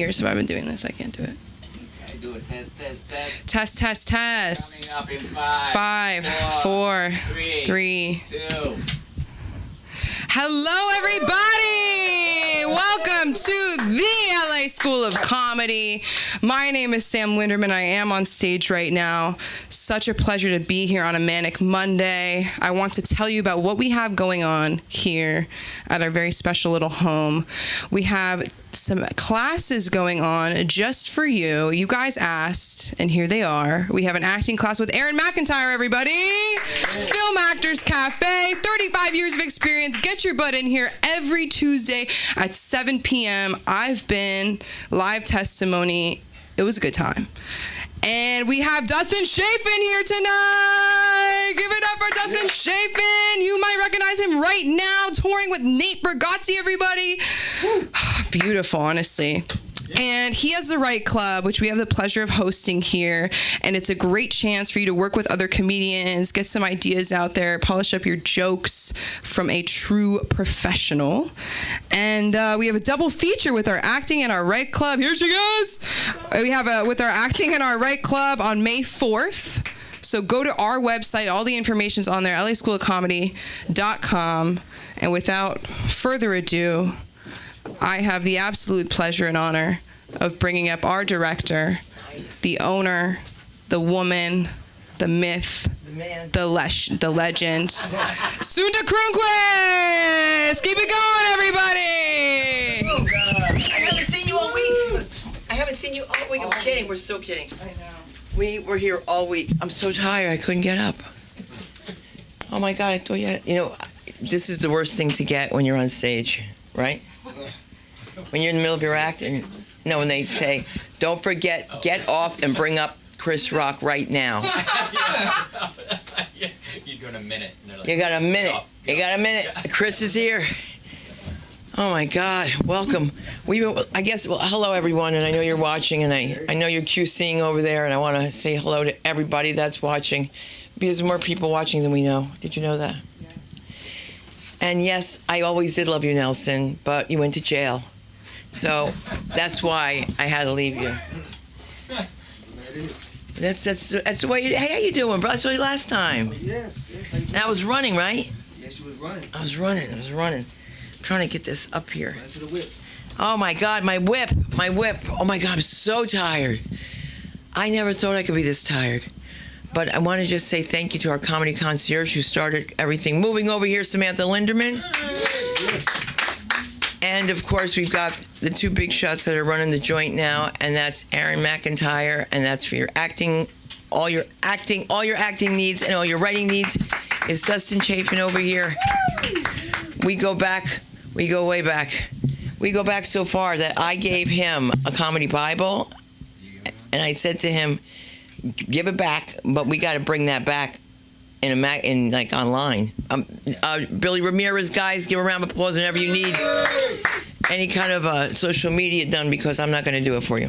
Years have I been doing this? I can't do it. Okay, do a test. Test. Coming up in five, Five, four, three. 2. Hello, everybody! Welcome to the LA School of Comedy. My name is Sam Linderman. I am on stage right now. Such a pleasure to be here on a Manic Monday. I want to tell you about what we have going on here at our very special little home. We have some classes going on just for you. You guys asked, and here they are. We have an acting class with Aaron McIntyre, everybody. Film Actors Cafe, 35 years of experience. Get your butt in here every Tuesday at 7 p.m. I've been live testimony. It was a good time. And we have Dustin Chafin here tonight. Give it up for Dustin Chafin. You might recognize him right now, touring with Nate Bargatze, everybody. Beautiful, honestly. And he has the Right Club, which we have the pleasure of hosting here. And it's a great chance for you to work with other comedians, get some ideas out there, polish up your jokes from a true professional. And we have a double feature with our acting and our Right Club. Here she goes. We have with our acting and our Right Club on May 4th. So go to our website. All the information's on there, laschoolofcomedy.com. And without further ado, I have the absolute pleasure and honor of bringing up our director, the owner, the woman, the myth, the legend, Sunda Krunquist. Keep it going, everybody. I haven't seen you all week. I'm kidding. We're so kidding. I know. We were here all week. I'm so tired. I couldn't get up. Oh my God! I thought this is the worst thing to get when you're on stage, right? When you're in the middle of your act, and when they say, "Don't forget, get off and bring up Chris Rock right now." You got a minute. You got a minute. You got a minute. Chris is here. Oh my God! Welcome. Hello everyone, and I know you're watching, and I know you're QCing over there, and I want to say hello to everybody that's watching, because there's more people watching than we know. Did you know that? Yes. And yes, I always did love you, Nelson, but you went to jail. So that's why I had to leave you. That's the way. Hey, how you doing, bro? I saw you last time. Yes. And I was running, right? Yes, you was running. I was running. I'm trying to get this up here. Right to the whip. Oh my God, my whip. Oh my God, I'm so tired. I never thought I could be this tired. But I want to just say thank you to our comedy concierge who started everything moving over here, Samantha Linderman. Yes. And of course, we've got the two big shots that are running the joint now, and that's Aaron McIntyre, and that's for your acting, all your acting needs, and all your writing needs is Dustin Chafin over here. We go way back. We go back so far that I gave him a comedy Bible, and I said to him, "Give it back, but we got to bring that back in online." Billy Ramirez, guys, give a round of applause whenever you need any kind of social media done, because I'm not going to do it for you,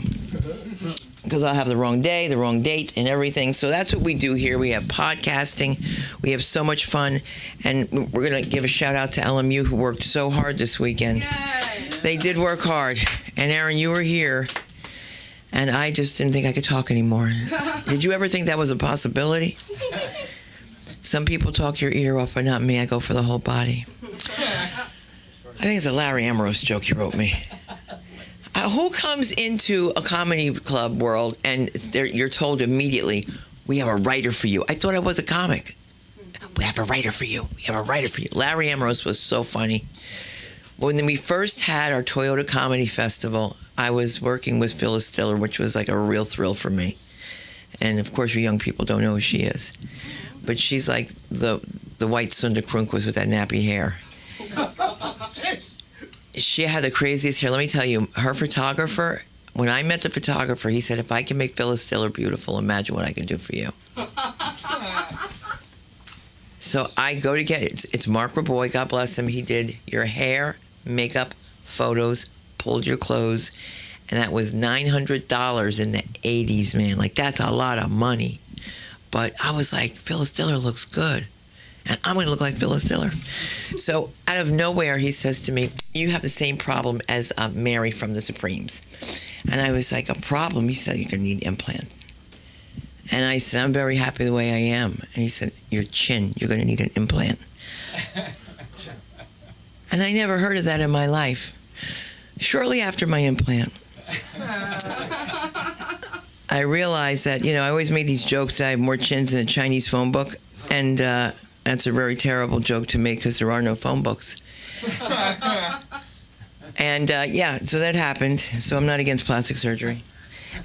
because I'll have the wrong day, the wrong date, and everything. So that's what we do here. We have podcasting. We have so much fun, and we're going to give a shout out to LMU, who worked so hard this weekend. Yes. They did work hard, and Aaron, you were here. And I just didn't think I could talk anymore. Did you ever think that was a possibility? Some people talk your ear off, but not me. I go for the whole body. I think it's a Larry Ambrose joke he wrote me. Who comes into a comedy club world and you're told immediately, "We have a writer for you"? I thought I was a comic. "We have a writer for you. We have a writer for you." Larry Ambrose was so funny. When we first had our Toyota Comedy Festival, I was working with Phyllis Diller, which was like a real thrill for me. And of course, you young people don't know who she is. But she's like the white Sunda Krunquist with that nappy hair. She had the craziest hair. Let me tell you, her photographer, when I met the photographer, he said, "If I can make Phyllis Diller beautiful, imagine what I can do for you." So I go to get it. It's Mark Raboy, God bless him. He did your hair, makeup, photos, pulled your clothes, and that was $900 in the 80s, man. Like, that's a lot of money. But I was like, Phyllis Diller looks good. and I'm going to look like Phyllis Diller. So out of nowhere, he says to me, you have the same problem as Mary from the Supremes. And I was like, a problem? He said, you're going to need an implant. And I said, I'm very happy the way I am. And he said, your chin, you're going to need an implant. And I never heard of that in my life. Shortly after my implant, I realized that, I always made these jokes that I have more chins than a Chinese phone book. And that's a very terrible joke to make because there are no phone books. And so that happened. So I'm not against plastic surgery.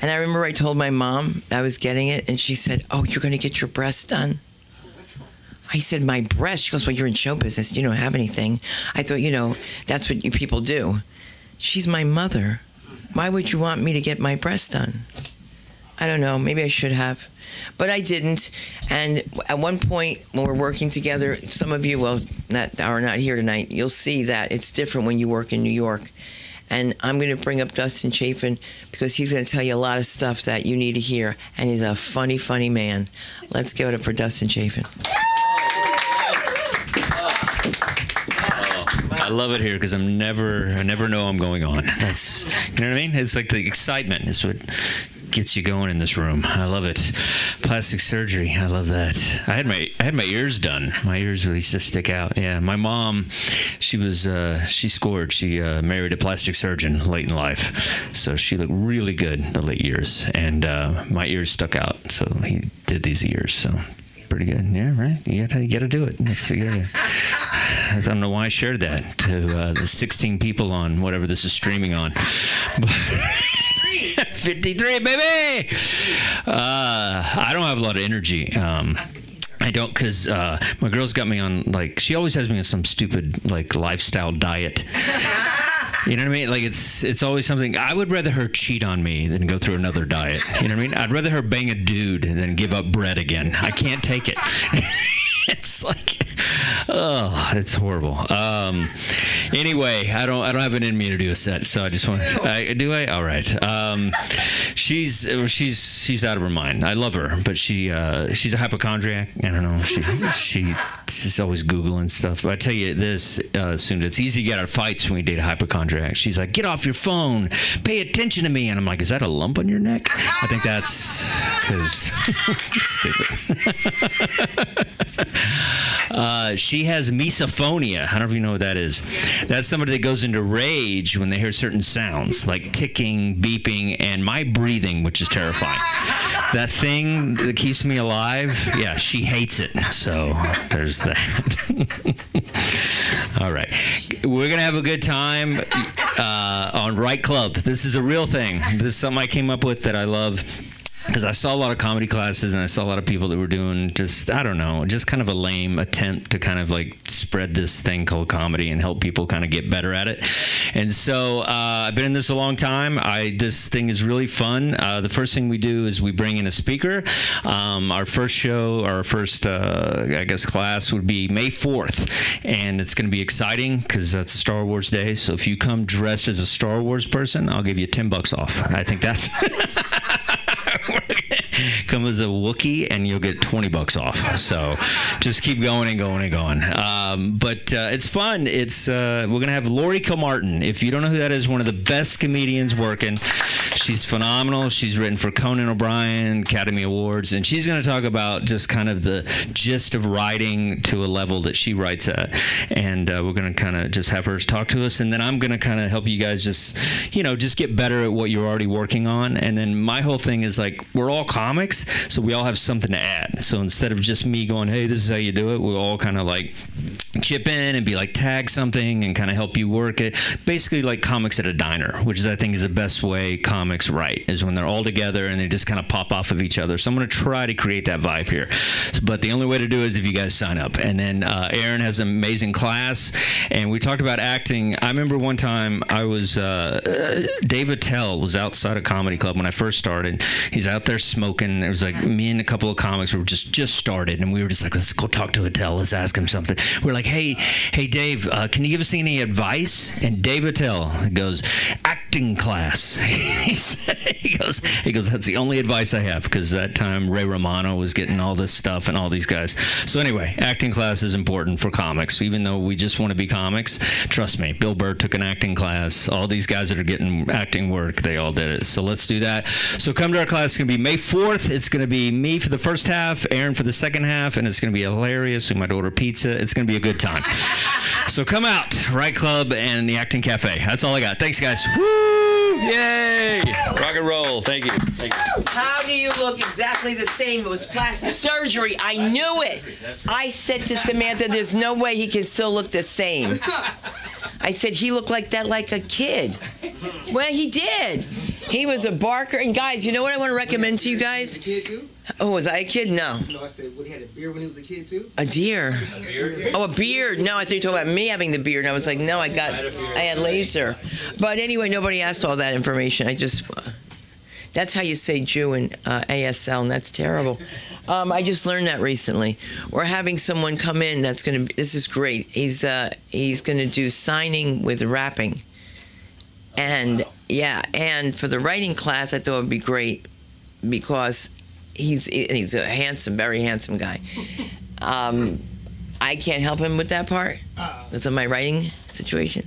And I remember I told my mom I was getting it, and she said, oh, you're going to get your breasts done? I said, my breasts? She goes, well, you're in show business. You don't have anything. I thought, that's what you people do. She's my mother. Why would you want me to get my breasts done? I don't know. Maybe I should have. But I didn't. And at one point, when we're working together, some of you, are not here tonight, you'll see that it's different when you work in New York. And I'm going to bring up Dustin Chafin because he's going to tell you a lot of stuff that you need to hear. And he's a funny, funny man. Let's give it up for Dustin Chafin. I love it here because I never know I'm going on. That's, you know what I mean? It's like the excitement is what gets you going in this room. I love it. Plastic surgery. I love that. I had my ears done. My ears really just stick out. Yeah. My mom, she scored. She married a plastic surgeon late in life. So she looked really good the late years. And my ears stuck out. So he did these ears. So pretty good. Yeah, right. You gotta do it. I don't know why I shared that to the 16 people on whatever this is streaming on. 53, baby! I don't have a lot of energy. I don't, because my girl's got me on, she always has me on some stupid, lifestyle diet. You know what I mean? It's always something. I would rather her cheat on me than go through another diet. You know what I mean? I'd rather her bang a dude than give up bread again. I can't take it. It's it's horrible. Anyway, I don't have it in me to do a set, so I just want. Do I? All right. She's out of her mind. I love her, but she's a hypochondriac. I don't know. She's always Googling stuff. But I tell you this, soon it's easy to get out of fights when you date a hypochondriac. She's like, get off your phone, pay attention to me, and I'm like, is that a lump on your neck? I think that's because stupid. She has misophonia. I don't know if you know what that is. That's somebody that goes into rage when they hear certain sounds, like ticking, beeping, and my breathing, which is terrifying. That thing that keeps me alive, yeah, she hates it. So there's that. All right. We're going to have a good time on Right Club. This is a real thing. This is something I came up with that I love. Because I saw a lot of comedy classes and I saw a lot of people that were doing just kind of a lame attempt to kind of spread this thing called comedy and help people kind of get better at it. And so I've been in this a long time. This thing is really fun. The first thing we do is we bring in a speaker. Our first class would be May 4th. And it's going to be exciting because that's a Star Wars day. So if you come dressed as a Star Wars person, I'll give you $10 off. I think that's... Come as a Wookiee and you'll get $20 off. So just keep going and going and going. But it's fun. We're going to have Lori Kilmartin. If you don't know who that is, one of the best comedians working. She's phenomenal. She's written for Conan O'Brien, Academy Awards, and she's going to talk about just kind of the gist of writing to a level that she writes at. And we're going to kind of just have her talk to us, and then I'm going to kind of help you guys just get better at what you're already working on. And then my whole thing is we're all comics, so we all have something to add. So instead of just me going, hey, this is how you do it, we'll all kind of chip in and be tag something and kind of help you work it. Basically like comics at a diner, which is I think is the best way comics write, is when they're all together and they just kind of pop off of each other. So I'm going to try to create that vibe here. But the only way to do it is if you guys sign up. And then Aaron has an amazing class, and we talked about acting. I remember one time I was Dave Attell was outside a comedy club when I first started. He's out there smoking. There was me and a couple of comics were just started, and we were just let's go talk to Attell. Let's ask him something. We're like, like, hey, Dave, can you give us any advice? And Dave Attell goes, acting class. he goes, that's the only advice I have, because that time Ray Romano was getting all this stuff and all these guys. So anyway, acting class is important for comics. Even though we just want to be comics, trust me, Bill Burr took an acting class. All these guys that are getting acting work, they all did it. So let's do that. So come to our class. It's going to be May 4th. It's going to be me for the first half, Aaron for the second half, and it's going to be hilarious. We might order pizza. It's going to be a good time. So come out, Right Club and the Acting Cafe. That's all I got. Thanks, guys. Woo! Yay! Rock and roll. Thank you. How do you look exactly the same? It was plastic surgery. I knew it. I said to Samantha, there's no way he can still look the same. I said, he looked like that like a kid. Well, he did. He was a barker. And guys, you know what I want to recommend to you guys? A kid too? Oh, was I a kid? No. No, I said, what, he had a beard when he was a kid too? A deer. Oh, a beard. No, I thought you were talking about me having the beard. And I was like, no, I had laser. But anyway, nobody asked all that information. That's how you say Jew in ASL, and that's terrible. I just learned that recently. We're having someone come in this is great. He's going to do signing with rapping. And for the writing class, I thought it would be great because he's a very handsome guy. I can't help him with that part. That's on my writing situation.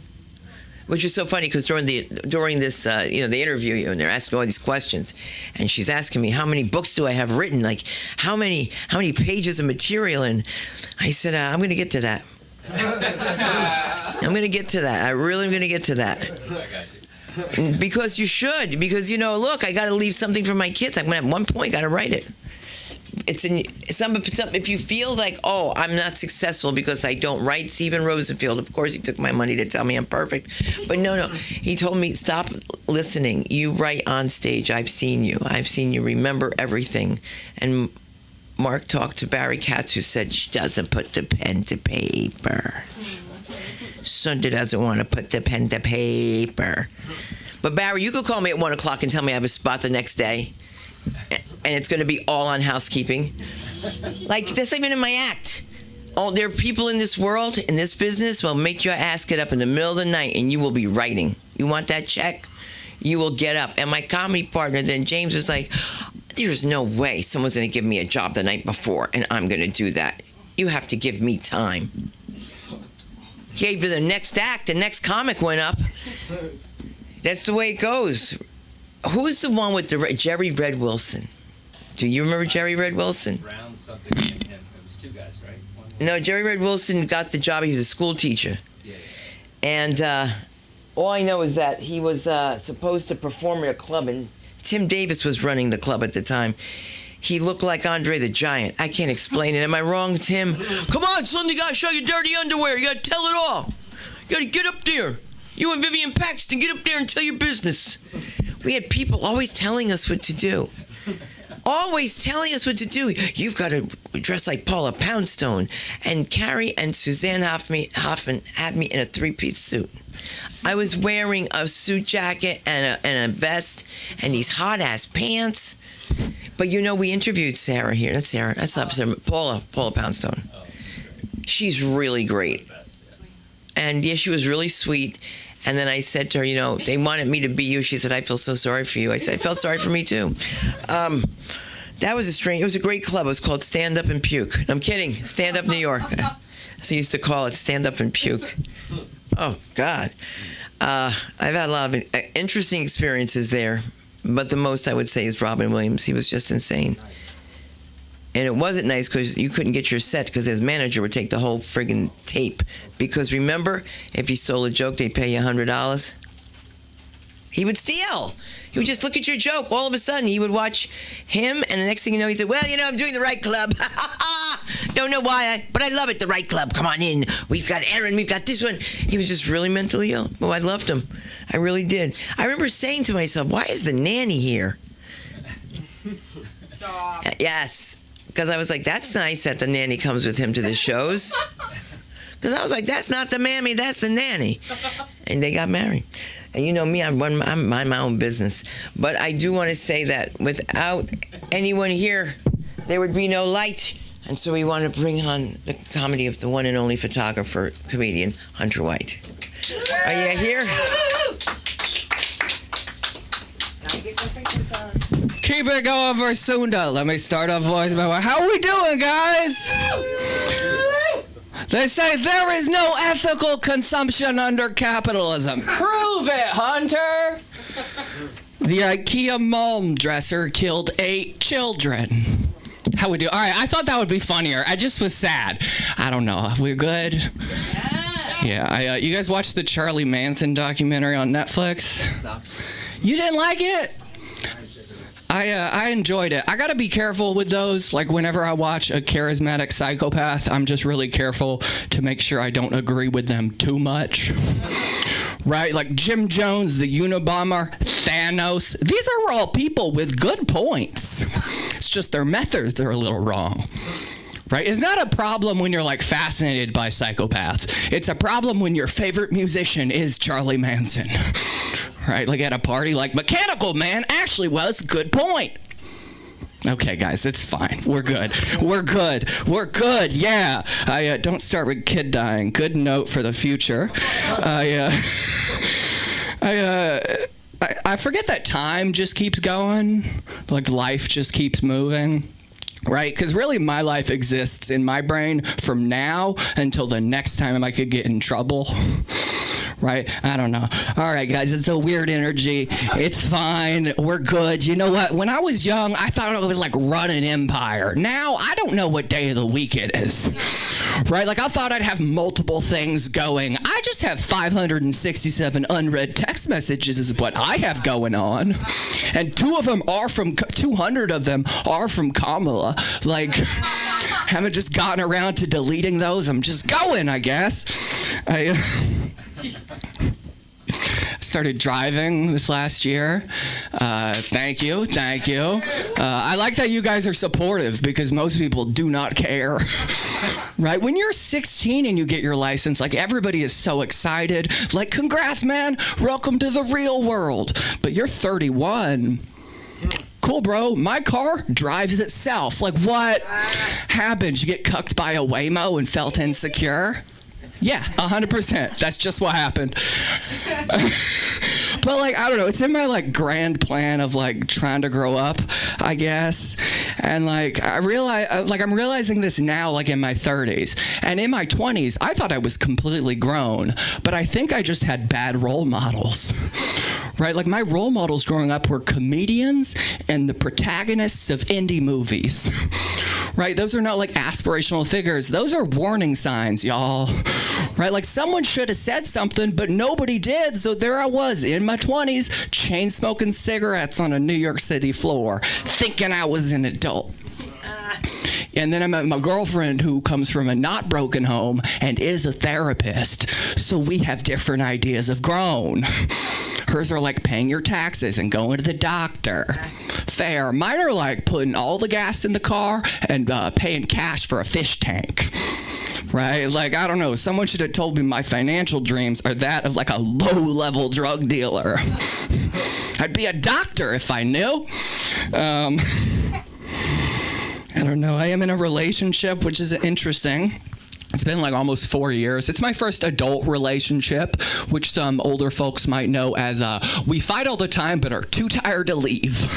Which is so funny because during this the interview, and they're asking all these questions, and she's asking me how many books do I have written, like how many pages of material, and I said I'm going to get to that. I'm going to get to that. I really am going to get to that. Because you should. Because look, I got to leave something for my kids. I'm going to at one point got to write it. It's in some. If you feel like, oh, I'm not successful because I don't write. Stephen Rosenfield, of course, he took my money to tell me I'm perfect, but no, he told me stop listening. You write on stage. I've seen you. Remember everything. And Mark talked to Barry Katz, who said she doesn't put the pen to paper. Sunda doesn't want to put the pen to paper. But Barry, you could call me at 1:00 and tell me I have a spot the next day. And it's going to be all on housekeeping. Like, that's not even in my act. There are people in this world, in this business, will make your ass get up in the middle of the night and you will be writing. You want that check? You will get up. And my comedy partner, then James, was like, there's no way someone's going to give me a job the night before and I'm going to do that. You have to give me time. Gave her the next act, the next comic went up. That's the way it goes. Who's the one with Jerry Red Wilson? Do you remember Jerry Red Wilson? Brown, something, and him. It was two guys, right? No, Jerry Red Wilson got the job. He was a school teacher. Yeah. And all I know is that he was supposed to perform at a club, and Tim Davis was running the club at the time. He looked like Andre the Giant. I can't explain it. Am I wrong, Tim? Come on, son, you gotta show your dirty underwear. You gotta tell it all. You gotta get up there. You and Vivian Paxton, get up there and tell your business. We had people always telling us what to do. Always telling us what to do. You've got to dress like Paula Poundstone. And Carrie and Suzanne Hoffman had me in a three-piece suit. I was wearing a suit jacket and a vest and these hot-ass pants. But we interviewed Sarah here. That's Sarah. That's Paula Poundstone. She's really great. And yeah, she was really sweet. And then I said to her, they wanted me to be you. She said, I feel so sorry for you. I said, I felt sorry for me too. That was it was a great club. It was called Stand Up and Puke. I'm kidding. Stand Up New York. So I used to call it Stand Up and Puke. Oh, God. I've had a lot of interesting experiences there. But the most I would say is Robin Williams. He was just insane. And it wasn't nice because you couldn't get your set because his manager would take the whole friggin' tape. Because remember, if you stole a joke, they'd pay you $100. He would steal. He would just look at your joke. All of a sudden, he would watch him, and the next thing you know, he'd say, well, I'm doing the Right Club. Don't know why, but I love it, the Right Club. Come on in. We've got Aaron. We've got this one. He was just really mentally ill. Oh, I loved him. I really did. I remember saying to myself, why is the nanny here? Stop. Yes. Because I was like, that's nice that the nanny comes with him to the shows. Because I was like, that's not the mammy, that's the nanny. And they got married. And you know me, I mind my own business. But I do want to say that without anyone here, there would be no light. And so we want to bring on the comedy of the one and only photographer, comedian, Hunter White. Are you here? Keep it going for Sunda. Let me start off voice by way. How we doing, guys? They say there is no ethical consumption under capitalism. Prove it, Hunter. The IKEA mom dresser killed 8 children. How we do? All right, I thought that would be funnier. I just was sad. I don't know. We're good? Yeah. You guys watched the Charlie Manson documentary on Netflix? You didn't like it? I enjoyed it. I gotta be careful with those. Like whenever I watch a charismatic psychopath, I'm just really careful to make sure I don't agree with them too much. Right? Like Jim Jones, the Unabomber, Thanos. These are all people with good points. It's just their methods are a little wrong. Right? It's not a problem when you're like fascinated by psychopaths. It's a problem when your favorite musician is Charlie Manson. Right? Like at a party, like Mechanical Man actually was good point. Okay, guys, it's fine. We're good. We're good. We're good. Yeah. Don't start with kid dying. Good note for the future. I forget that time just keeps going. Like life just keeps moving. Right? Because really my life exists in my brain from now until the next time I could get in trouble. Right? I don't know. All right, guys, it's a weird energy. It's fine. We're good. You know what? When I was young, I thought I would like run an empire. Now, I don't know what day of the week it is. Right? Like I thought I'd have multiple things going. I just have 567 unread text messages is what I have going on. And 200 of them are from Kamala. Like, haven't just gotten around to deleting those. I'm just going, I guess. I started driving this last year. Thank you. I like that you guys are supportive because most people do not care. Right? When you're 16 and you get your license, like everybody is so excited. Like, congrats, man. Welcome to the real world. But you're 31. Cool, bro. My car drives itself. Like, what happened? You get cucked by a Waymo and felt insecure? Yeah, 100%. That's just what happened. But like, I don't know. It's in my like grand plan of like trying to grow up, I guess. And like, I'm realizing this now, like in my 30s. And in my 20s, I thought I was completely grown. But I think I just had bad role models. Right? Like my role models growing up were comedians and the protagonists of indie movies. Right? Those are not like aspirational figures. Those are warning signs, y'all. Right? Like someone should have said something, but nobody did. So there I was in my 20s, chain smoking cigarettes on a New York City floor, thinking I was an adult. And then I met my girlfriend who comes from a not broken home and is a therapist. So we have different ideas of grown. Hers are like paying your taxes and going to the doctor. Fair. Mine are like putting all the gas in the car and paying cash for a fish tank. Right? Like, I don't know. Someone should have told me my financial dreams are that of like a low-level drug dealer. I'd be a doctor if I knew. I don't know. I am in a relationship, which is interesting. It's been like almost 4 years. It's my first adult relationship, which some older folks might know as we fight all the time but are too tired to leave.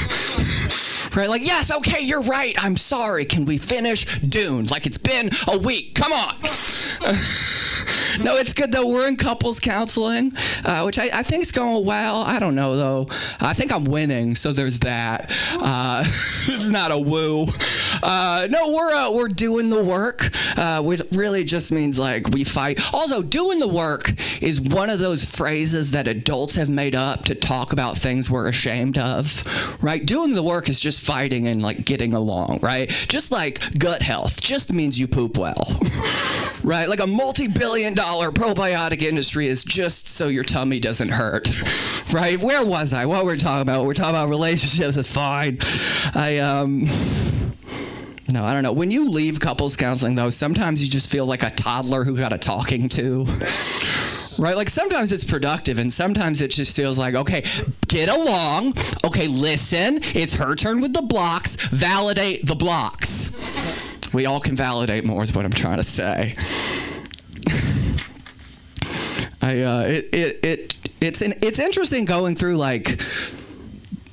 Right? Like, yes, okay, you're right. I'm sorry. Can we finish Dune? Like, it's been a week. Come on. No, it's good, though. We're in couples counseling, which I think is going well. I don't know, though. I think I'm winning, so there's that. This is not a woo. No, we're doing the work, which really just means, like, we fight. Also, doing the work is one of those phrases that adults have made up to talk about things we're ashamed of, right? Doing the work is just fighting and, like, getting along, right? Just like gut health just means you poop well, right? Like a multi-billion-dollar probiotic industry is just so your tummy doesn't hurt, right? Where was I? What were we talking about? We're talking about relationships. It's fine. No, I don't know. When you leave couples counseling, though, sometimes you just feel like a toddler who got a talking to. Right? Like, sometimes it's productive, and sometimes it just feels like, okay, get along. Okay, listen. It's her turn with the blocks. Validate the blocks. We all can validate more is what I'm trying to say. It's interesting going through like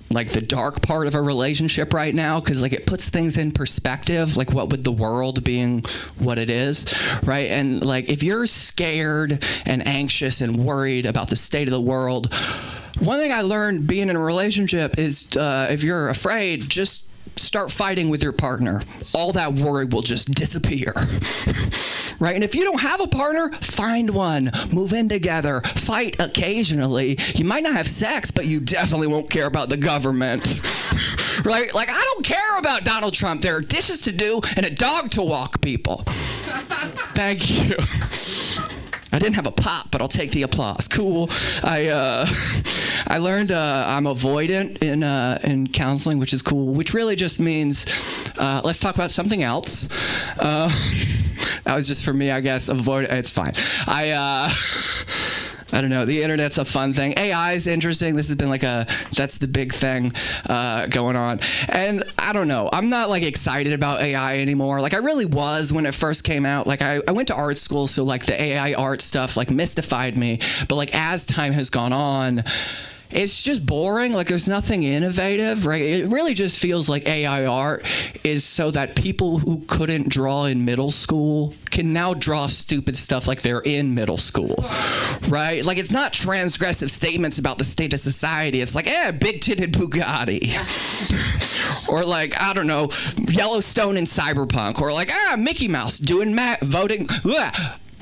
the dark part of a relationship right now, because like it puts things in perspective, like what would the world being what it is, right? And like if you're scared and anxious and worried about the state of the world, one thing I learned being in a relationship is if you're afraid, just start fighting with your partner. All that worry will just disappear. Right? And if you don't have a partner, find one. Move in together. Fight occasionally. You might not have sex, but you definitely won't care about the government. Right? Like, I don't care about Donald Trump. There are dishes to do and a dog to walk, people. Thank you. I didn't have a pop, but I'll take the applause. Cool. I learned I'm avoidant in counseling, which is cool, which really just means let's talk about something else. That was just for me, I guess. Avoid. It's fine. I don't know. The internet's a fun thing. AI is interesting. This has been that's the big thing going on. And I don't know. I'm not like excited about AI anymore. Like I really was when it first came out. Like I went to art school, so like the AI art stuff like mystified me. But like as time has gone on, it's just boring. Like there's nothing innovative, right? It really just feels like AI art is so that people who couldn't draw in middle school can now draw stupid stuff like they're in middle school, right? Like it's not transgressive statements about the state of society. It's like, big-titted Bugatti. Or like, I don't know, Yellowstone and Cyberpunk. Or like, Mickey Mouse doing voting.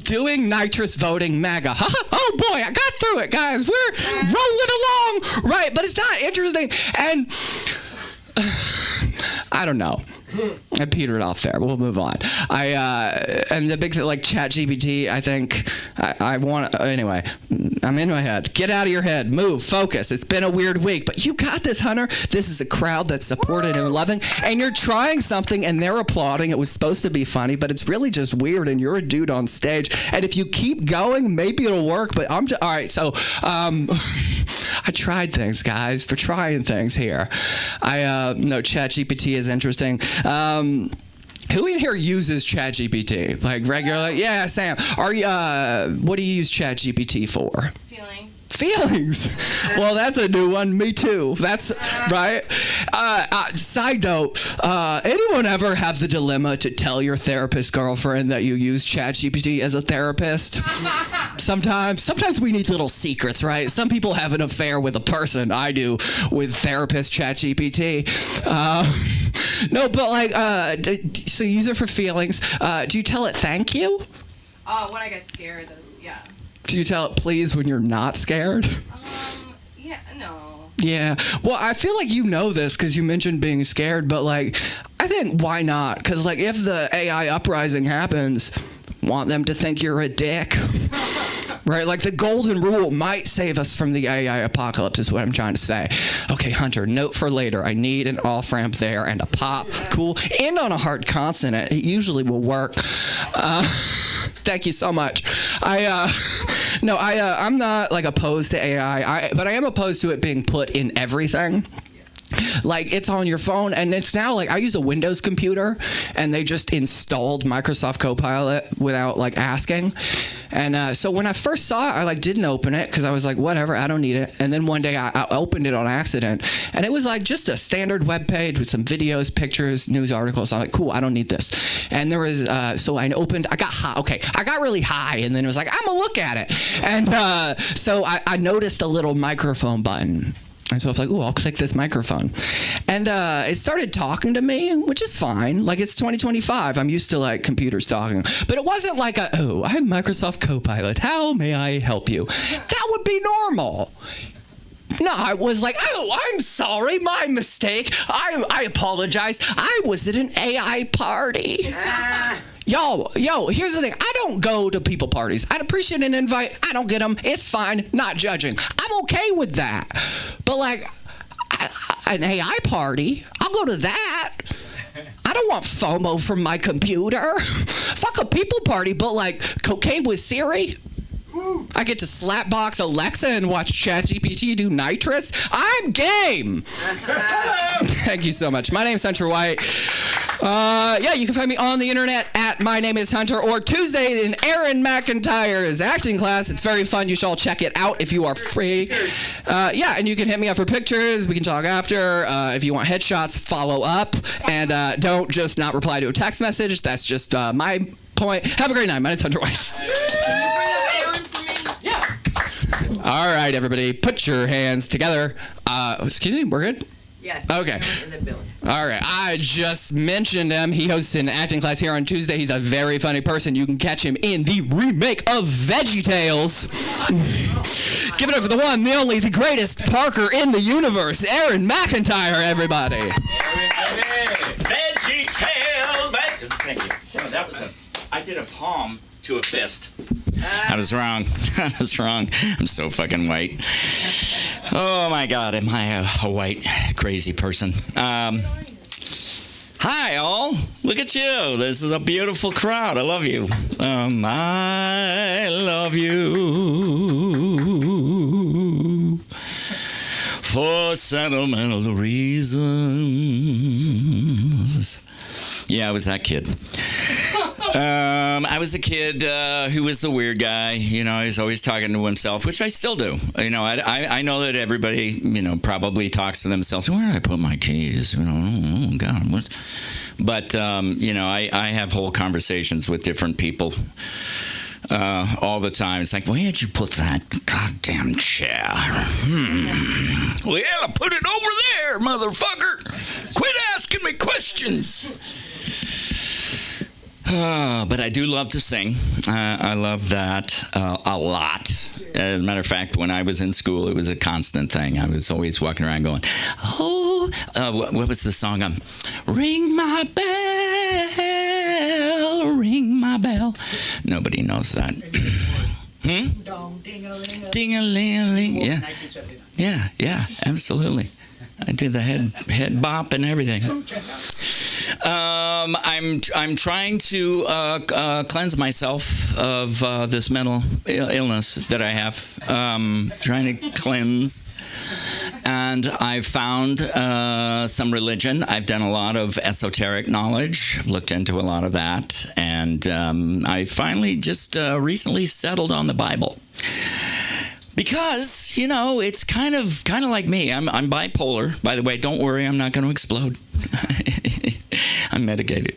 Doing nitrous voting MAGA. Oh boy, I got through it, guys. We're rolling along, right? But it's not interesting. And I don't know. I petered off there. We'll move on. And the big thing, like ChatGPT, I think I want. Anyway, I'm in my head. Get out of your head. Move. Focus. It's been a weird week, but you got this, Hunter. This is a crowd that's supported and loving, and you're trying something, and they're applauding. It was supposed to be funny, but it's really just weird, and you're a dude on stage. And if you keep going, maybe it'll work. But all right. So, I tried things, guys. For trying things here. No, ChatGPT is interesting. Who in here uses ChatGPT? Like regularly? Yeah, Sam. What do you use ChatGPT for? Feelings. Well, that's a new one. Me too. That's right. Side note, anyone ever have the dilemma to tell your therapist girlfriend that you use ChatGPT as a therapist? Sometimes we need little secrets, right? Some people have an affair with a person. I do with therapist ChatGPT. No, but like, so you use it for feelings. Do you tell it thank you? When I get scared, yeah. Do you tell it please when you're not scared? Yeah, no. Yeah. Well, I feel like you know this because you mentioned being scared, but like, I think why not? Because like, if the AI uprising happens, want them to think you're a dick. Right? Like the golden rule might save us from the AI apocalypse is what I'm trying to say. Okay, Hunter, note for later. I need an off ramp there and a pop. Cool. And on a hard consonant. It usually will work. Thank you so much. I'm not like opposed to AI, but I am opposed to it being put in everything. Like it's on your phone, and it's now like I use a Windows computer, and they just installed Microsoft Copilot without like asking. And so when I first saw it, I like didn't open it because I was like, whatever, I don't need it. And then one day I opened it on accident, and it was like just a standard web page with some videos, pictures, news articles. I'm like, cool, I don't need this. And there was so I opened. I got high. Okay, I got really high, and then it was like, I'm gonna look at it. And so I noticed a little microphone button. And so I was like, ooh, I'll click this microphone. And it started talking to me, which is fine. Like, it's 2025. I'm used to, like, computers talking. But it wasn't like I'm Microsoft Copilot. How may I help you? That would be normal. No, I was like, I'm sorry, my mistake. I apologize. I was at an AI party. Yo, here's the thing. I don't go to people parties. I'd appreciate an invite. I don't get them. It's fine. Not judging. I'm okay with that. But like, an AI party, I'll go to that. I don't want FOMO from my computer. Fuck a people party, but like cocaine with Siri. I get to slapbox Alexa and watch ChatGPT do nitrous. I'm game. Thank you so much. My name's Hunter White. Yeah, you can find me on the internet at My Name is Hunter, or Tuesday in Aaron McIntyre's acting class. It's very fun. You should all check it out if you are free. Yeah, and you can hit me up for pictures. We can talk after. If you want headshots, follow up. And don't just not reply to a text message. That's just my point. Have a great night. My name's Hunter White. All right, everybody, put your hands together. Excuse me, we're good? Yes. Okay. In the building. All right, I just mentioned him. He hosts an acting class here on Tuesday. He's a very funny person. You can catch him in the remake of VeggieTales. Give it up for the one, the only, the greatest Parker in the universe, Aaron McIntyre, everybody. VeggieTales. Thank you. No, that was I did a palm to a fist. I was wrong. I was wrong. I'm so fucking white. Oh my God, am I a white crazy person? Hi, all. Look at you. This is a beautiful crowd. I love you. I love you for sentimental reasons. Yeah, I was that kid. I was a kid who was the weird guy. You know, he's always talking to himself, which I still do. You know, I know that everybody, you know, probably talks to themselves. Where did I put my keys? You know, oh God, what? But you know, I have whole conversations with different people all the time. It's like, where did you put that goddamn chair? Well, I put it over there, motherfucker. Quit asking me questions. But I do love to sing. I love that a lot. As a matter of fact, when I was in school, it was a constant thing. I was always walking around going, oh, what was the song? Ring my bell, ring my bell. Nobody knows that. Ding-a-ling-a-ling. Yeah. Yeah, absolutely. I do the head bop and everything. I'm trying to cleanse myself of this mental illness that I have. Trying to cleanse, and I've found some religion. I've done a lot of esoteric knowledge. I've looked into a lot of that, and I finally just recently settled on the Bible. Because, you know, it's kind of like me. I'm bipolar. By the way, don't worry, I'm not going to explode. I'm medicated.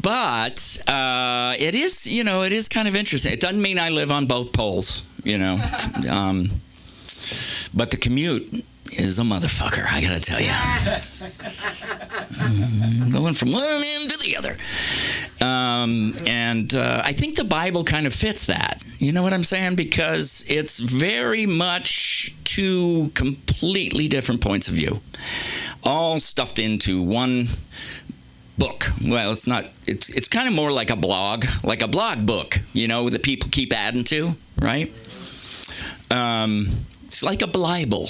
But it is, you know, it is kind of interesting. It doesn't mean I live on both poles, you know. But the commute is a motherfucker, I got to tell you. Going from one end to the other. And I think the Bible kind of fits that. You know what I'm saying? Because it's very much two completely different points of view, all stuffed into one book. Well, it's not. It's kind of more like a blog book, you know, that people keep adding to, right? It's like a Bible.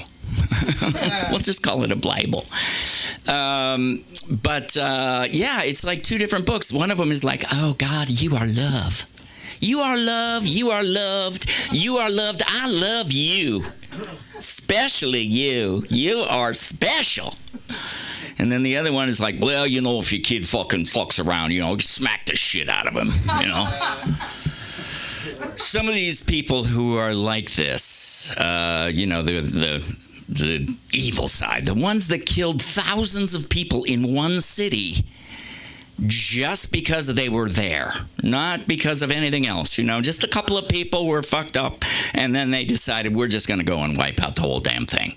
We'll just call it a Bible. But yeah, it's like two different books. One of them is like, oh God, you are love. You are love. You are loved. You are loved. I love you. Especially you. You are special. And then the other one is like, well, you know, if your kid fucking fucks around, you know, smack the shit out of him, you know. Some of these people who are like this, you know, the evil side, the ones that killed thousands of people in one city just because they were there, not because of anything else, you know, just a couple of people were fucked up, and then they decided we're just going to go and wipe out the whole damn thing.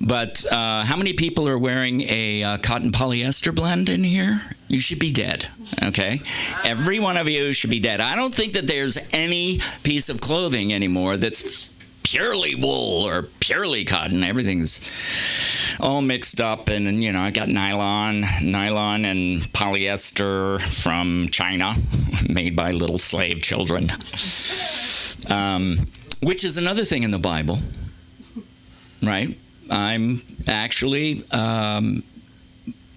But how many people are wearing a cotton polyester blend in here? You should be dead, okay? Every one of you should be dead. I don't think that there's any piece of clothing anymore that's purely wool or purely cotton. Everything's all mixed up, and you know, I got nylon and polyester from China, made by little slave children, which is another thing in the Bible, right? I'm actually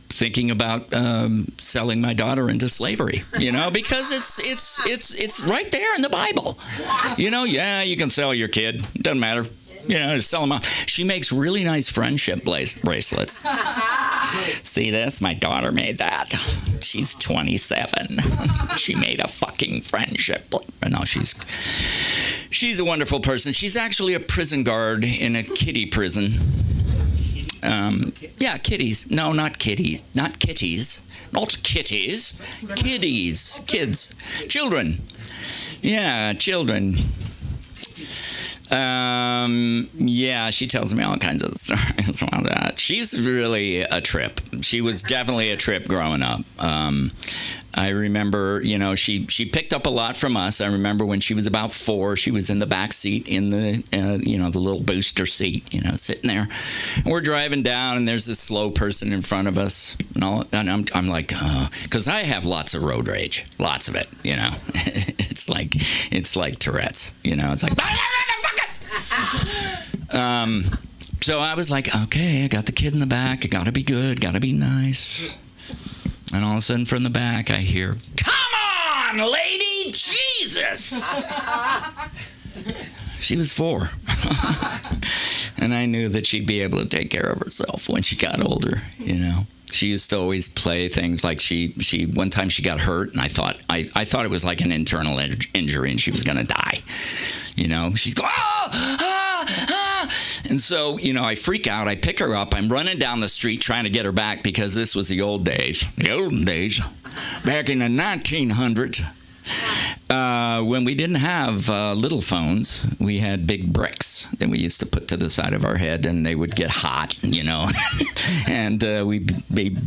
thinking about selling my daughter into slavery, you know, because it's right there in the Bible. You know, yeah, you can sell your kid. Doesn't matter. You know, just sell them off. She makes really nice friendship bracelets. See this? My daughter made that. She's 27. She made a fucking friendship. No, she's a wonderful person. She's actually a prison guard in a kiddie prison. Yeah, kitties. No, not kitties. Not kitties. Not kitties. Kiddies. Kids. Children. Yeah, children. Yeah, she tells me all kinds of stories about that. She's really a trip. She was definitely a trip growing up. I remember, she picked up a lot from us. I remember when she was about 4, she was in the back seat in the, the little booster seat, sitting there. And we're driving down, and there's this slow person in front of us. And I'm like, because I have lots of road rage, lots of it, It's like Tourette's, it's like, so I was like, okay, I got the kid in the back. I got to be good, got to be nice. And all of a sudden from the back, I hear, "Come on, lady, Jesus!" She was 4. And I knew that she'd be able to take care of herself when she got older, She used to always play things like one time she got hurt, and I thought it was like an internal injury and she was going to die. She's going, and so, I freak out. I pick her up. I'm running down the street trying to get her back because this was the olden days. The olden days, back in the 1900s, when we didn't have little phones, we had big bricks that we used to put to the side of our head, and they would get hot, and we'd be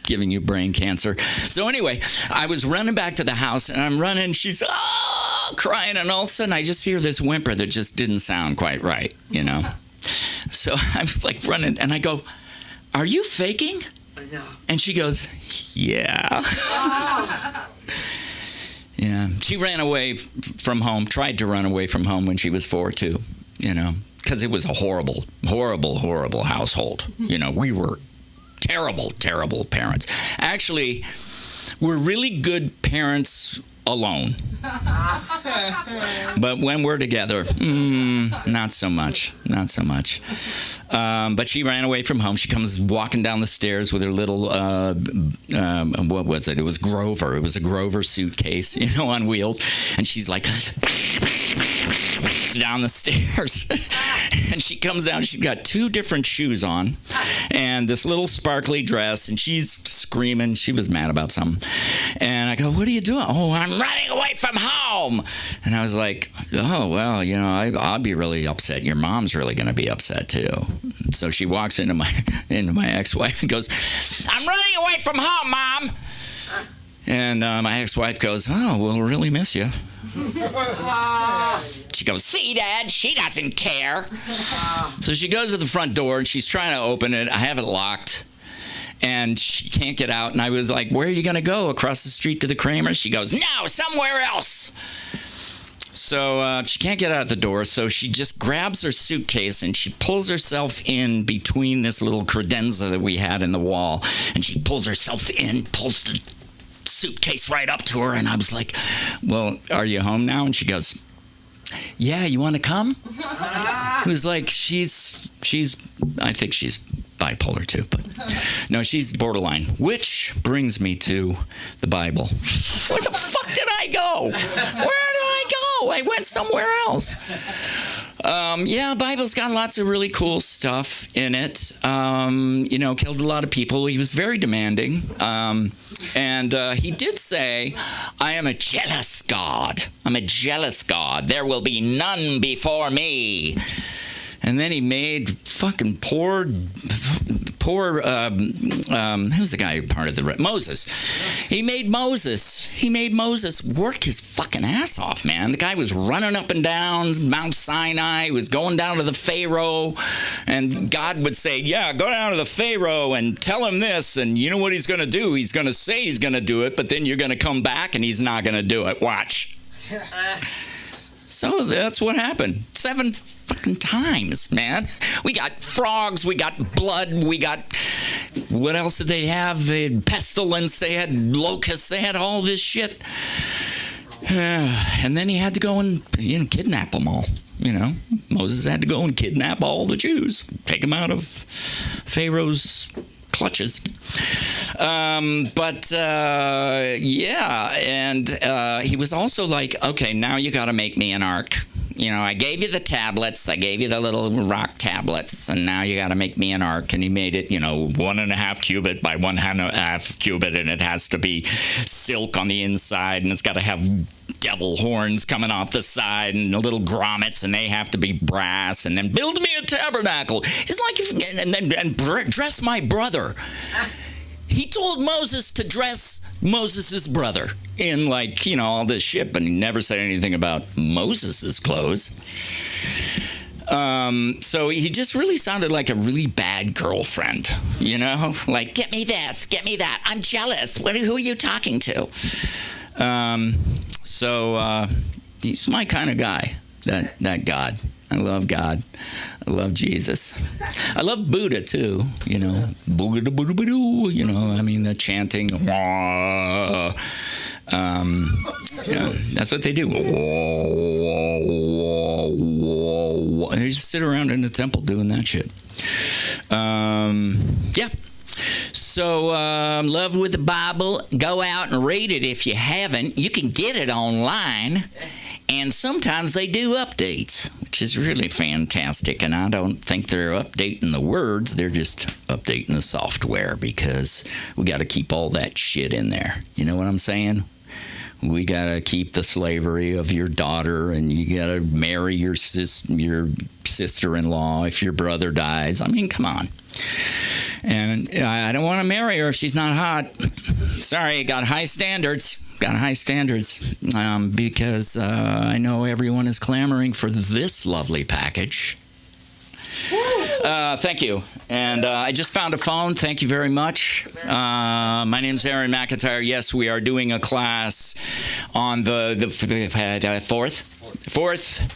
giving you brain cancer. So anyway, I was running back to the house, and I'm running. She's crying, and all of a sudden I just hear this whimper that just didn't sound quite right, So I'm like running, and I go, "Are you faking?" No. And she goes, "Yeah." Yeah. She ran away from home, tried to run away from home when she was 4 too, because it was a horrible, horrible, horrible household. We were terrible, terrible parents. Actually, we're really good parents alone. But when we're together, not so much. Not so much. But she ran away from home. She comes walking down the stairs with her little, what was it? It was Grover. It was a Grover suitcase, on wheels. And she's like, down the stairs. And she comes down. She's got 2 different shoes on and this little sparkly dress. And she's screaming. She was mad about something. And I go, "What are you doing?" "Oh, I'm running away from home." And I was like, "Oh, well, I'll be really upset. Your mom's really going to be upset too." So she walks into my ex-wife and goes, "I'm running away from home, Mom." And my ex-wife goes, "Oh, we'll really miss you." She goes, "See, Dad, she doesn't care." So she goes to the front door, and she's trying to open it. I have it locked. And she can't get out. And I was like, "Where are you going to go? Across the street to the Kramer?" She goes, "No, somewhere else." So she can't get out the door. So she just grabs her suitcase and she pulls herself in between this little credenza that we had in the wall. And she pulls herself in, pulls the suitcase right up to her. And I was like, "Well, are you home now?" And she goes, "Yeah, you want to come?" It was like, I think she's bipolar too, but no, she's borderline, which brings me to the Bible. Where the fuck did I go? Where did I go? I went somewhere else. Bible's got lots of really cool stuff in it. Killed a lot of people. He was very demanding. And he did say, "I am a jealous God. I'm a jealous God. There will be none before me." And then he made fucking poor, who's the guy who parted the Moses. He made Moses work his fucking ass off, man. The guy was running up and down Mount Sinai, was going down to the Pharaoh, and God would say, "Yeah, go down to the Pharaoh and tell him this, and you know what he's going to do? He's going to say he's going to do it, but then you're going to come back and he's not going to do it. Watch." So that's what happened. 7 fucking times, man. We got frogs, we got blood, we got... What else did they have? They had pestilence, they had locusts, they had all this shit. And then he had to go and kidnap them all. Moses had to go and kidnap all the Jews. Take them out of Pharaoh's clutches. And he was also like, okay, now you got to make me an ark. You know, I gave you the tablets, I gave you the little rock tablets, and now you got to make me an ark. And he made it, 1.5 cubit by 1.5 cubit, and it has to be silk on the inside, and it's got to have devil horns coming off the side, and the little grommets, and they have to be brass. And then build me a tabernacle. It's like, and dress my brother. He told Moses to dress Moses' brother in, all this shit, but he never said anything about Moses' clothes. So he just really sounded like a really bad girlfriend, Like, get me this, get me that. I'm jealous. Who are you talking to? He's my kind of guy, that God. I love God. I love Jesus. I love Buddha, too, Buddha, Buddha, Buddha, the chanting. That's what they do. And they just sit around in the temple doing that shit. So, Love with the Bible. Go out and read it if you haven't. You can get it online. And sometimes they do updates, which is really fantastic. And I don't think they're updating the words. They're just updating the software, because we got to keep all that shit in there. You know what I'm saying? We got to keep the slavery of your daughter, and you got to marry your sister-in-law if your brother dies. I mean, come on. And I don't want to marry her if she's not hot. Sorry, got high standards. Because I know everyone is clamoring for this lovely package. Thank you. And I just found a phone. Thank you very much. My name's Aaron McIntyre. Yes, we are doing a class on the 4th.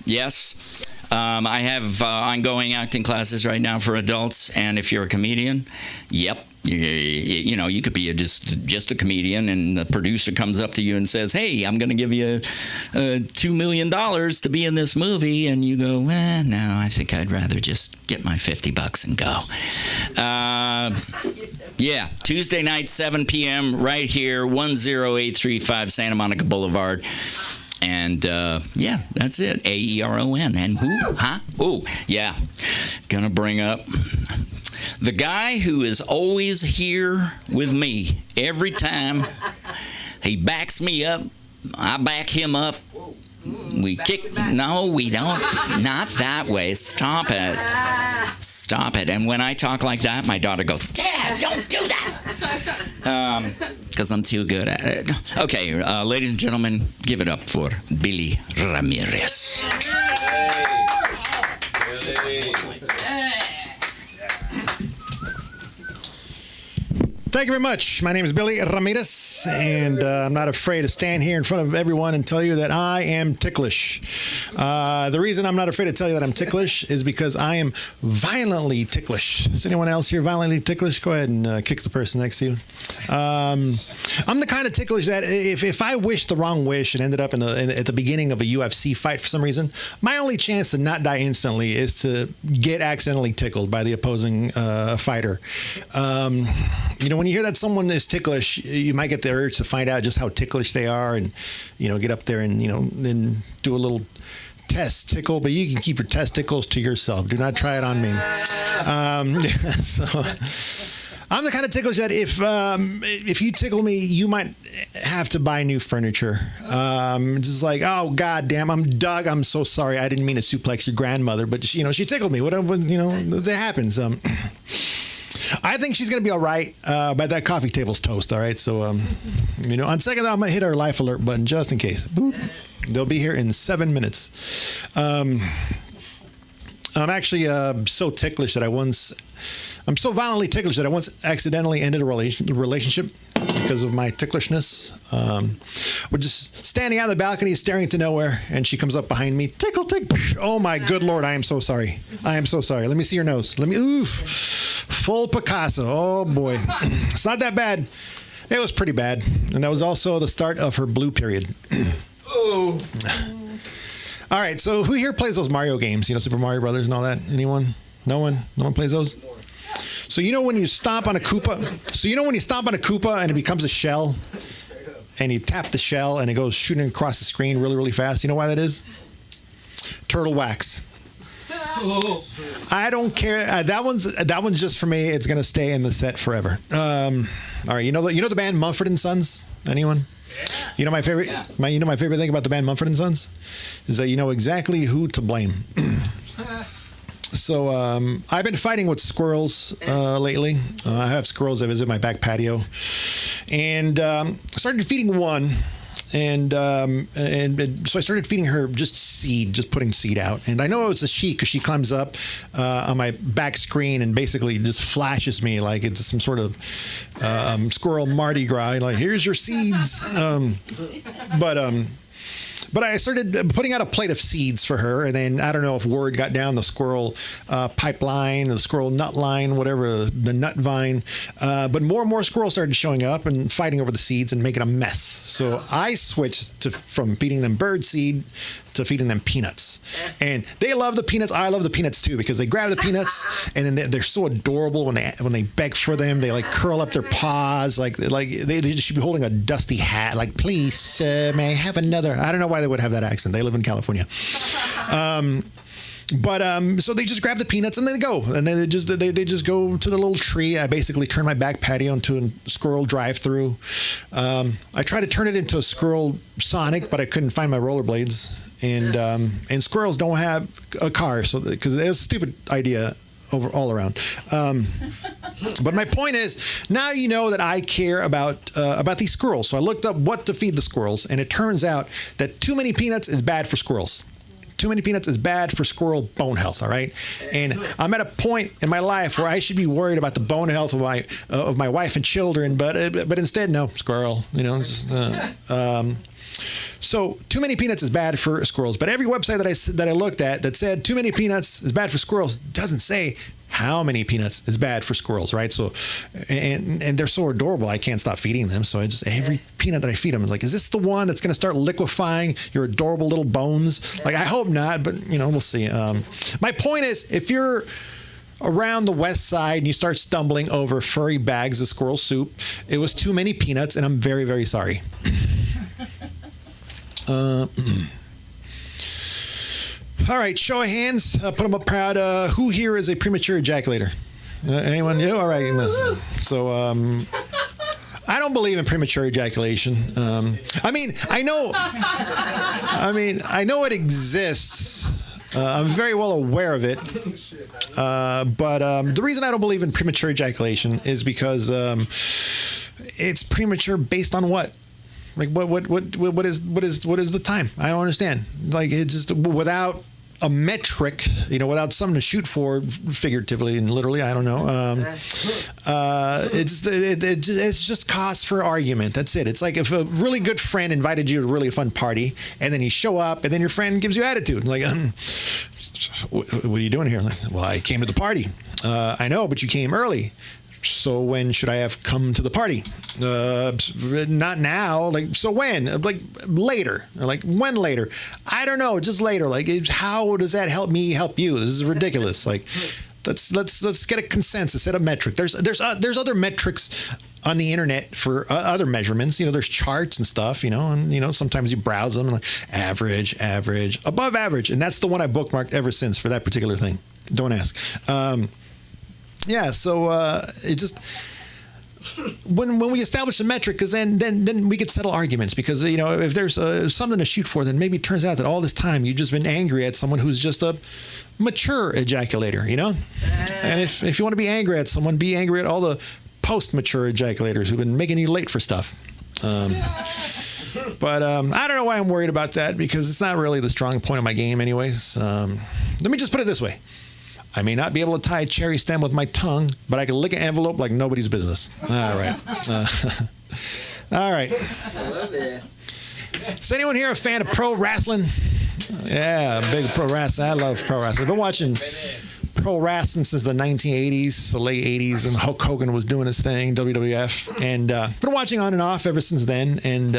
Yes. I have ongoing acting classes right now for adults. And if you're a comedian, yep. You could be just a comedian, and the producer comes up to you and says, hey, I'm going to give you $2 million to be in this movie. And you go, no, I think I'd rather just get my $50 and go. Tuesday night, 7 p.m. right here, 10835 Santa Monica Boulevard. And, that's it. AERON. And who? Huh? Oh, yeah. Gonna bring up the guy who is always here with me every time. He backs me up. I back him up. We kick. No, we don't. Not that way. Stop it. And when I talk like that, my daughter goes, Dad, don't do that. Because I'm too good at it. Okay, ladies and gentlemen, give it up for Billy Ramirez. Thank you very much. My name is Billy Ramirez, and I'm not afraid to stand here in front of everyone and tell you that I am ticklish. The reason I'm not afraid to tell you that I'm ticklish is because I am violently ticklish. Is anyone else here violently ticklish? Go ahead and kick the person next to you. I'm the kind of ticklish that if I wished the wrong wish and ended up at the beginning of a UFC fight for some reason, my only chance to not die instantly is to get accidentally tickled by the opposing fighter. When you hear that someone is ticklish, you might get the urge to find out just how ticklish they are, and get up there and then do a little test tickle. But you can keep your testicles to yourself. Do not try it on me. So I'm the kind of ticklish that if you tickle me, you might have to buy new furniture. Just like, oh god damn, I'm Doug. I'm so sorry. I didn't mean to suplex your grandmother, but she tickled me. Whatever, that happens. I think she's going to be all right, but that coffee table's toast, all right? So, on second thought, I'm going to hit our life alert button just in case. Boop. They'll be here in 7 minutes. I'm actually so ticklish that I'm so violently ticklish that I once accidentally ended a relationship because of my ticklishness. We're just standing out on the balcony, staring into nowhere, and she comes up behind me. Tickle, tickle. Oh, my good Lord, I am so sorry. Let me see your nose. Oof. Full Picasso. Oh, boy. It's not that bad. It was pretty bad. And that was also the start of her blue period. Oh. All right, so who here plays those Mario games? Super Mario Brothers and all that? Anyone? No one? No one plays those? So you know when you stomp on a Koopa? So you know when you stomp on a Koopa and it becomes a shell? And you tap the shell and it goes shooting across the screen really, really fast. You know why that is? Turtle wax. I don't care. That one's just for me. It's gonna stay in the set forever. All right. You know the band Mumford and Sons? Anyone? You know my favorite. You know my favorite thing about the band Mumford and Sons is that you know exactly who to blame. So I've been fighting with squirrels lately. I have squirrels that visit my back patio, and I started feeding one. And so I started feeding her just putting seed out. And I know it's a she because she climbs up on my back screen and basically just flashes me like it's some sort of squirrel Mardi Gras. Like, here's your seeds. But I started putting out a plate of seeds for her, and then I don't know if word got down the squirrel pipeline, the squirrel nut line, whatever, the nut vine. But more and more squirrels started showing up and fighting over the seeds and making a mess. So I switched from feeding them bird seed to feeding them peanuts. And they love the peanuts. I love the peanuts too because they grab the peanuts and then they're so adorable when they beg for them. They like curl up their paws like they should be holding a dusty hat. Like, please, may I have another? I don't know why they would have that accent. They live in California. So they just grab the peanuts and they go, and then they just go to the little tree. I basically turn my back patio into a squirrel drive-through. I tried to turn it into a squirrel Sonic, but I couldn't find my rollerblades. And squirrels don't have a car, so because it was a stupid idea all around. But my point is, now you know that I care about these squirrels. So I looked up what to feed the squirrels, and it turns out that too many peanuts is bad for squirrels. Too many peanuts is bad for squirrel bone health, all right? And I'm at a point in my life where I should be worried about the bone health of my wife and children, but instead, no, squirrel, you know. So too many peanuts is bad for squirrels. But every website that I looked at that said too many peanuts is bad for squirrels doesn't say how many peanuts is bad for squirrels, right? So, and they're so adorable, I can't stop feeding them. So every peanut that I feed them is like, is this the one that's going to start liquefying your adorable little bones? Like, I hope not, but you know, we'll see. My point is, if you're around the west side and you start stumbling over furry bags of squirrel soup, it was too many peanuts, and I'm very, very sorry. All right, show of hands. Put them up proud. Who here is a premature ejaculator? Anyone? Yeah, all right. So, I don't believe in premature ejaculation. I know it exists. I'm very well aware of it. But the reason I don't believe in premature ejaculation is because it's premature based on what? Like what is the time? I don't understand. Like, it's just without a metric, you know, without something to shoot for, figuratively and literally. I don't know. It's just cause for argument. That's it. It's like if a really good friend invited you to a really fun party, and then you show up, and then your friend gives you attitude, like, what are you doing here? Like, well, I came to the party. I know, but you came early. So when should I have come to the party? Not now. Like, so when? Like, later. Or like, when later? I don't know. Just later. Like, how does that help me help you? This is ridiculous. Like, let's get a consensus, set a metric. There's other metrics on the internet for other measurements. You know, there's charts and stuff, you know, and, you know, sometimes you browse them, like average, above average. And that's the one I bookmarked ever since for that particular thing. Don't ask. Yeah, so it just when we establish a metric, because then we could settle arguments, because, you know, if there's something to shoot for, then maybe it turns out that all this time you've just been angry at someone who's just a mature ejaculator, you know. And if you want to be angry at someone, be angry at all the post-mature ejaculators who've been making you late for stuff. But I don't know why I'm worried about that, because it's not really the strong point of my game, anyways. Let me just put it this way. I may not be able to tie a cherry stem with my tongue, but I can lick an envelope like nobody's business. All right. All right. Is anyone here a fan of pro wrestling? Yeah, big pro wrestling. I love pro wrestling. I've been watching pro wrestling since the 1980s, the late 80s, and Hulk Hogan was doing his thing, WWF. And been watching on and off ever since then. And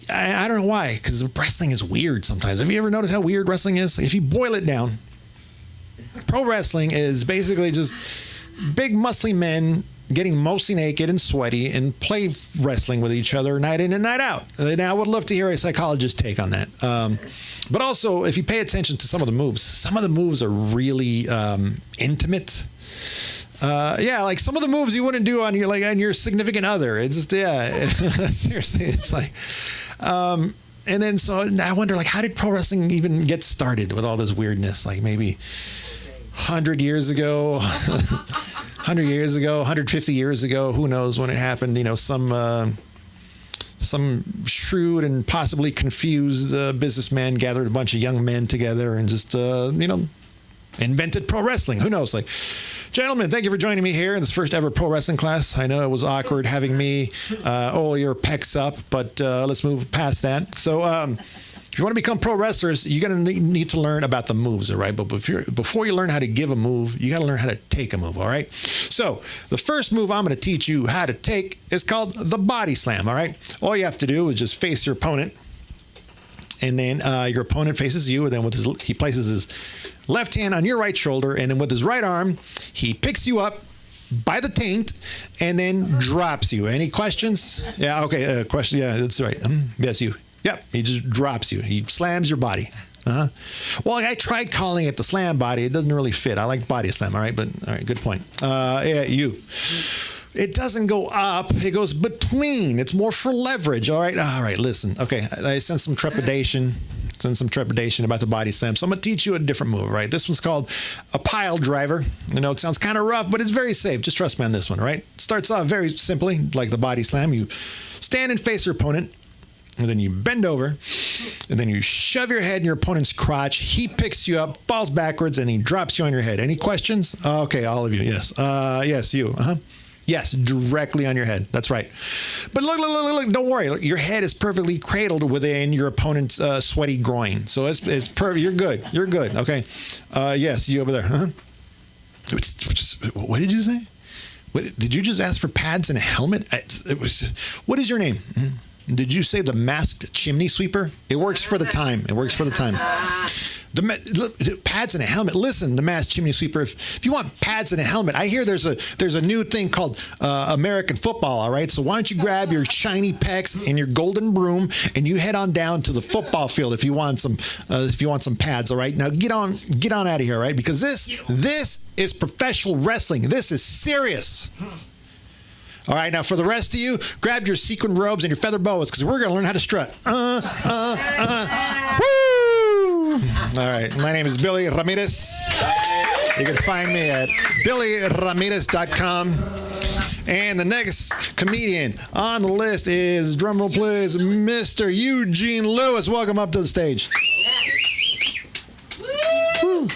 I don't know why, because wrestling is weird sometimes. Have you ever noticed how weird wrestling is? If you boil it down pro wrestling is basically just big muscly men getting mostly naked and sweaty and play wrestling with each other night in and night out. Now, I would love to hear a psychologist's take on that. But also, if you pay attention to some of the moves are really intimate. Like some of the moves you wouldn't do on your significant other. It's just, seriously, it's like, and then so I wonder, like, how did pro wrestling even get started with all this weirdness? Like maybe 100 years ago, 100 years ago, 150 years ago, who knows when it happened? You know, some shrewd and possibly confused businessman gathered a bunch of young men together and just, invented pro wrestling. Who knows? Like, gentlemen, thank you for joining me here in this first ever pro wrestling class. I know it was awkward having me all your pecs up, but let's move past that. So, if you want to become pro wrestlers, you're going to need to learn about the moves, all right? But before you learn how to give a move, you got to learn how to take a move, all right? So, the first move I'm going to teach you how to take is called the body slam, all right? All you have to do is just face your opponent, and then your opponent faces you, and then he places his left hand on your right shoulder, and then with his right arm, he picks you up by the taint and then drops you. Any questions? Yeah, okay, question. Yeah, that's right. Yes, you. Yep, he just drops you. He slams your body. Well, I tried calling it the slam body. It doesn't really fit. I like body slam, all right? But, all right, good point. You. It doesn't go up. It goes between. It's more for leverage, all right? All right, listen. Okay, I sense some trepidation. About the body slam. So I'm going to teach you a different move, right? This one's called a pile driver. I know it sounds kind of rough, but it's very safe. Just trust me on this one, right? It starts off very simply, like the body slam. You stand and face your opponent, and then you bend over, and then you shove your head in your opponent's crotch. He picks you up, falls backwards, and he drops you on your head. Any questions? Okay, all of you, yes. Yes, you. Yes, directly on your head. That's right. But look, don't worry. Your head is perfectly cradled within your opponent's sweaty groin. So it's perfect. You're good. You're good. Okay. Yes, you over there. What did you say? Did you just ask for pads and a helmet? What is your name? Did you say the masked chimney sweeper? It works for the time. The pads and a helmet. Listen, the masked chimney sweeper. If you want pads and a helmet, I hear there's a new thing called American football. All right, so why don't you grab your shiny pecs and your golden broom and you head on down to the football field if you want some pads. All right, now get on out of here, all right? Because this is professional wrestling. This is serious. All right, now for the rest of you, grab your sequin robes and your feather boas because we're going to learn how to strut. Woo! All right, my name is Billy Ramirez. You can find me at billyramirez.com. And the next comedian on the list is, drumroll please, Mr. Eugene Lewis. Welcome up to the stage. Woo.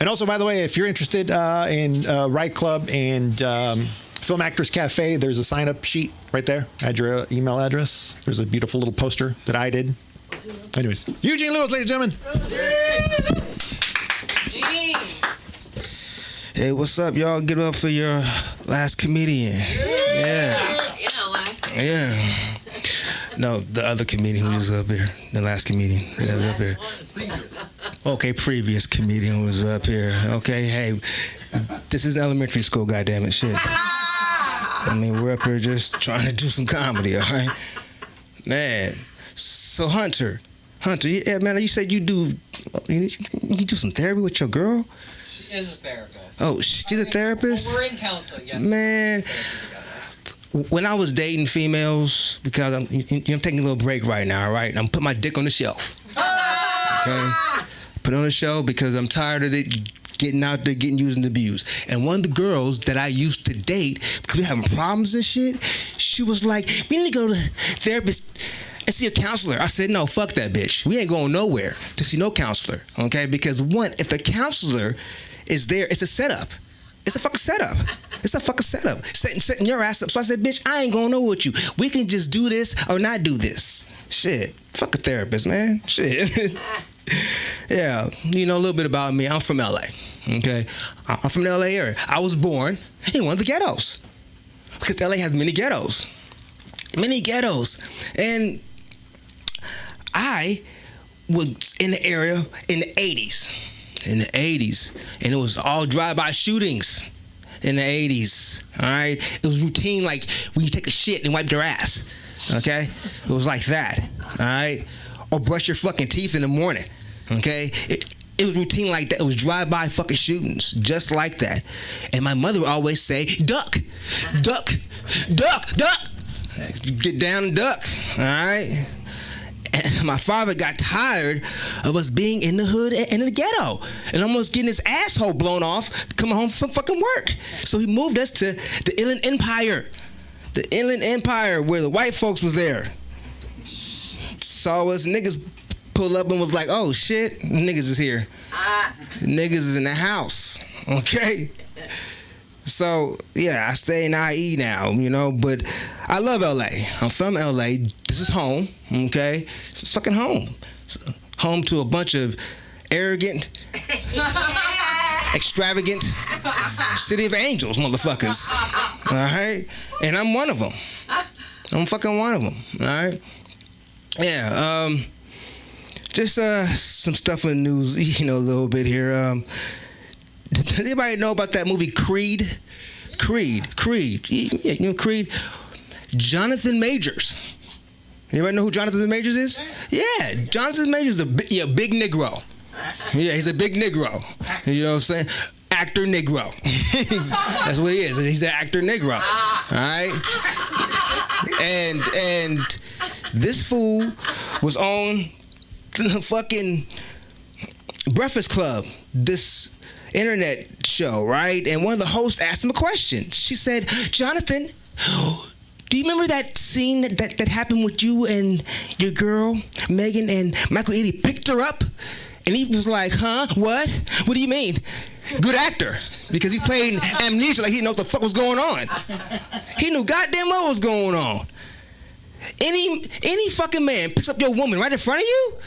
And also, by the way, if you're interested in Right Club and Film Actors Cafe, there's a sign-up sheet right there. Add your email address. There's a beautiful little poster that I did. Anyways, Eugene Lewis, ladies and gentlemen. Hey, what's up, y'all? Get up for your last comedian. Yeah. No, the other comedian who was up here. The last comedian that was up here. Okay, previous comedian who was up here. Okay, hey, this is elementary school, goddammit, shit. I mean, we're up here just trying to do some comedy, all right? Man, so Hunter, yeah, man, you said you do some therapy with your girl? She is a therapist. Oh, she's a therapist? Well, we're in counseling, yes. Man, when I was dating females, because I'm taking a little break right now, all right? I'm putting my dick on the shelf. Okay? Put it on the shelf because I'm tired of it getting out there, getting used and abused. And one of the girls that I used to date, because we having problems and shit, she was like, we need to go to therapist and see a counselor. I said, no, fuck that bitch. We ain't going nowhere to see no counselor, okay? Because one, if the counselor is there, it's a setup. It's a fucking setup. It's a fucking setup. Setting your ass up. So I said, bitch, I ain't going nowhere with you. We can just do this or not do this. Shit. Fuck a therapist, man. Shit. Yeah. You know a little bit about me. I'm from LA. Okay? I'm from the LA area. I was born in one of the ghettos. Because LA has many ghettos. Many ghettos. And I was in the area in the 80s. in the 80s, and it was all drive-by shootings in the 80s. All right, it was routine, like when you take a shit and wipe your ass. Okay, it was like that. All right, or brush your fucking teeth in the morning. Okay, it was routine like that. It was drive-by fucking shootings, just like that. And my mother would always say, "Duck, duck, duck, duck." Get down and duck. All right. And my father got tired of us being in the hood and in the ghetto and almost getting his asshole blown off coming home from fucking work. So he moved us to the Inland Empire. The Inland Empire, where the white folks was there. Saw us niggas pull up and was like, oh shit, niggas is here. Niggas is in the house. Okay? So, yeah, I stay in IE now, you know, but I love LA. I'm from LA. This is home, okay? It's fucking home. It's home to a bunch of arrogant, extravagant, city of angels motherfuckers, all right? And I'm one of them. I'm fucking one of them, all right? Yeah, just some stuff in the news, you know, a little bit here. Does anybody know about that movie Creed? Creed. Yeah, you know Creed? Jonathan Majors. Anybody know who Jonathan Majors is? Yeah, Jonathan Majors is a big Negro. Yeah, he's a big Negro. You know what I'm saying? Actor Negro. That's what he is. He's an actor Negro. All right? And this fool was on the fucking Breakfast Club, this internet show, right? And one of the hosts asked him a question. She said, Jonathan, do you remember that scene that happened with you and your girl, Megan, and Michael Ealy picked her up? And he was like, huh? What? What do you mean? Good actor. Because he played amnesia like he didn't know what the fuck was going on. He knew goddamn what was going on. Any fucking man picks up your woman right in front of you,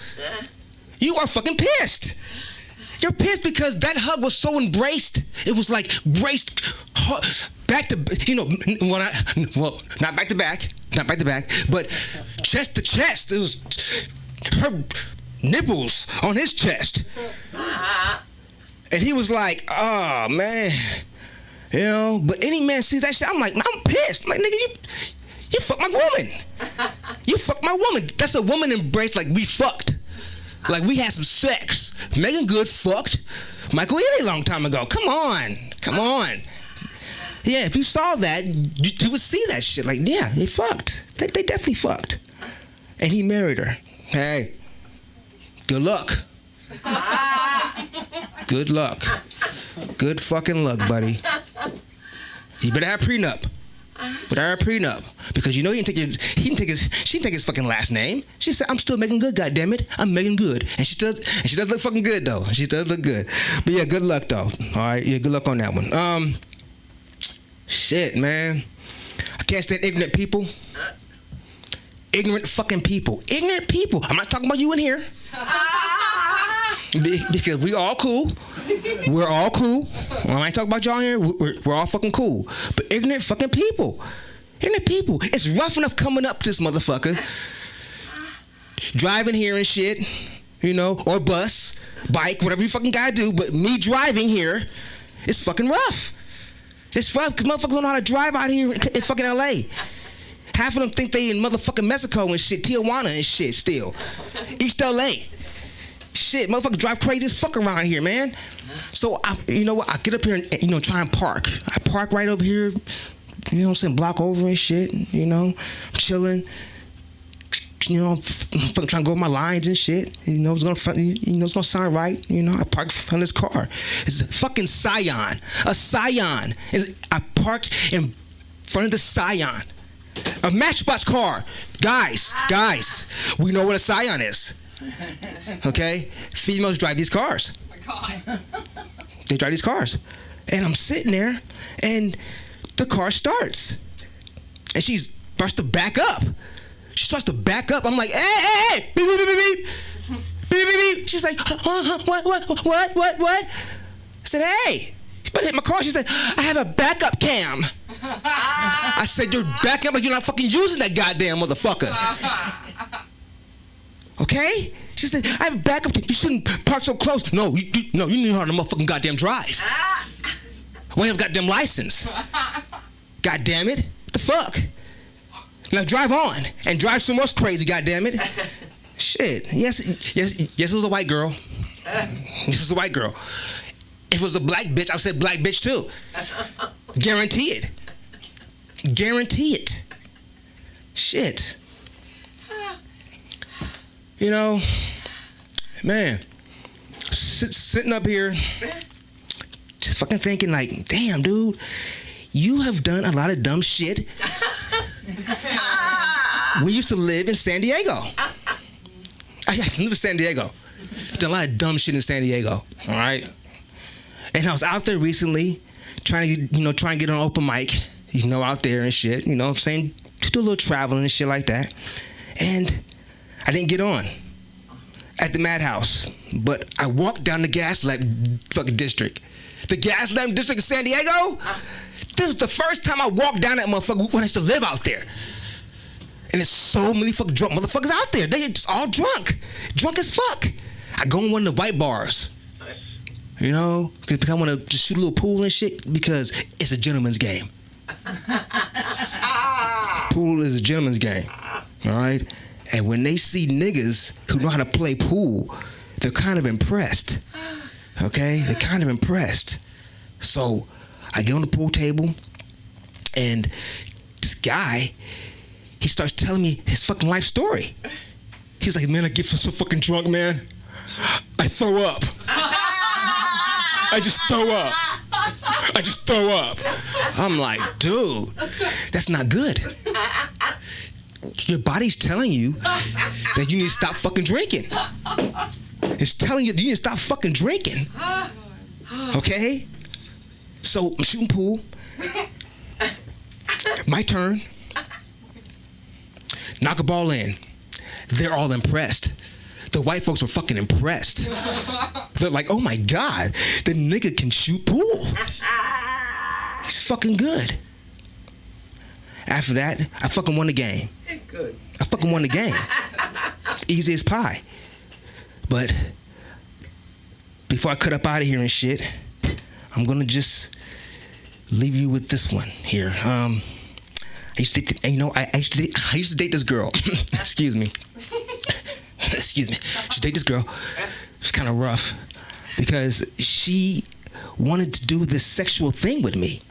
you are fucking pissed. You're pissed because that hug was so embraced. It was like braced back to, you know, not back to back, but chest to chest. It was her nipples on his chest. And he was like, oh, man. You know, but any man sees that shit, I'm like, I'm pissed. I'm like, nigga, you fucked my woman. You fucked my woman. That's a woman embrace, like we fucked. Like we had some sex. Megan Good fucked Michael Ealy a long time ago. Come on. Yeah, if you saw that, you would see that shit. Like, yeah, they fucked. They definitely fucked. And he married her. Hey, good luck. Good luck. Good fucking luck, buddy. You better have a prenup. Because you know she didn't take his fucking last name. She said, I'm still Megan Good, goddammit. I'm Megan Good. And she does look fucking good though. She does look good. But yeah, good luck though. Alright, yeah, good luck on that one. Shit, man. I can't stand ignorant people. Ignorant fucking people. Ignorant people. I'm not talking about you in here. Because we all cool. We're all cool. When I talk about y'all here, we're all fucking cool. But ignorant fucking people. Ignorant people. It's rough enough coming up to this motherfucker. Driving here and shit. You know, or bus, bike, whatever you fucking gotta do. But me driving here, it's fucking rough. It's rough because motherfuckers don't know how to drive out here in fucking LA. Half of them think they in motherfucking Mexico and shit, Tijuana and shit still. East LA. Shit, motherfucker drive crazy as fuck around here, man. So, you know what? I get up here and, you know, try and park. I park right over here, you know what I'm saying, block over and shit, you know, chilling. You know, fucking trying to go with my lines and shit. You know, it's gonna sound right. You know, I park in front of this car. It's a fucking Scion. A Scion. And I park in front of the Scion. A Matchbox car. Guys, we know what a Scion is. Okay? Females drive these cars. Oh my God. They drive these cars. And I'm sitting there, and the car starts. And she starts to back up. I'm like, hey, beep, beep, beep, beep, beep, beep, beep. She's like, what? I said, hey, you better hit my car. She said, I have a backup cam. I said, you're backing up, but you're not fucking using that goddamn motherfucker. Okay? She said, I have a backup. You shouldn't park so close. No, you know how to motherfucking goddamn drive. We have a goddamn license. God damn it. What the fuck? Now drive on and drive somewhere else crazy, God damn it. Shit. Yes, it was a white girl. This is a white girl. If it was a black bitch, I said black bitch too. Guarantee it. Guarantee it. Shit. You know, man, sitting up here, just fucking thinking like, damn, dude, you have done a lot of dumb shit. We used to live in San Diego. I used to live in San Diego. Done a lot of dumb shit in San Diego, all right? And I was out there recently trying to get on open mic, out there and shit, you know what I'm saying? Do a little traveling and shit like that. And I didn't get on at the Madhouse, but I walked down the Gaslamp fucking district. The Gaslamp district of San Diego? This was the first time I walked down that motherfucker when I used to live out there. And there's so many fucking drunk motherfuckers out there. They just all drunk as fuck. I go in one of the white bars, because I want to just shoot a little pool and shit because it's a gentleman's game. Pool is a gentleman's game, all right? And when they see niggas who know how to play pool, they're kind of impressed, okay? They're kind of impressed. So I get on the pool table, and this guy, he starts telling me his fucking life story. He's like, man, I get so fucking drunk, man. I throw up. I just throw up. I'm like, dude, that's not good. Your body's telling you that you need to stop fucking drinking. It's telling you that you need to stop fucking drinking. Okay? So I'm shooting pool. My turn. Knock a ball in. They're all impressed. The white folks were fucking impressed. They're like, oh my God, the nigga can shoot pool. He's fucking good. After that, I fucking won the game. Good. I fucking won the game. Easy as pie. But before I cut up out of here and shit, I'm gonna just leave you with this one here. I used to date this girl. Excuse me. I used to date this girl. It was kind of rough because she wanted to do this sexual thing with me.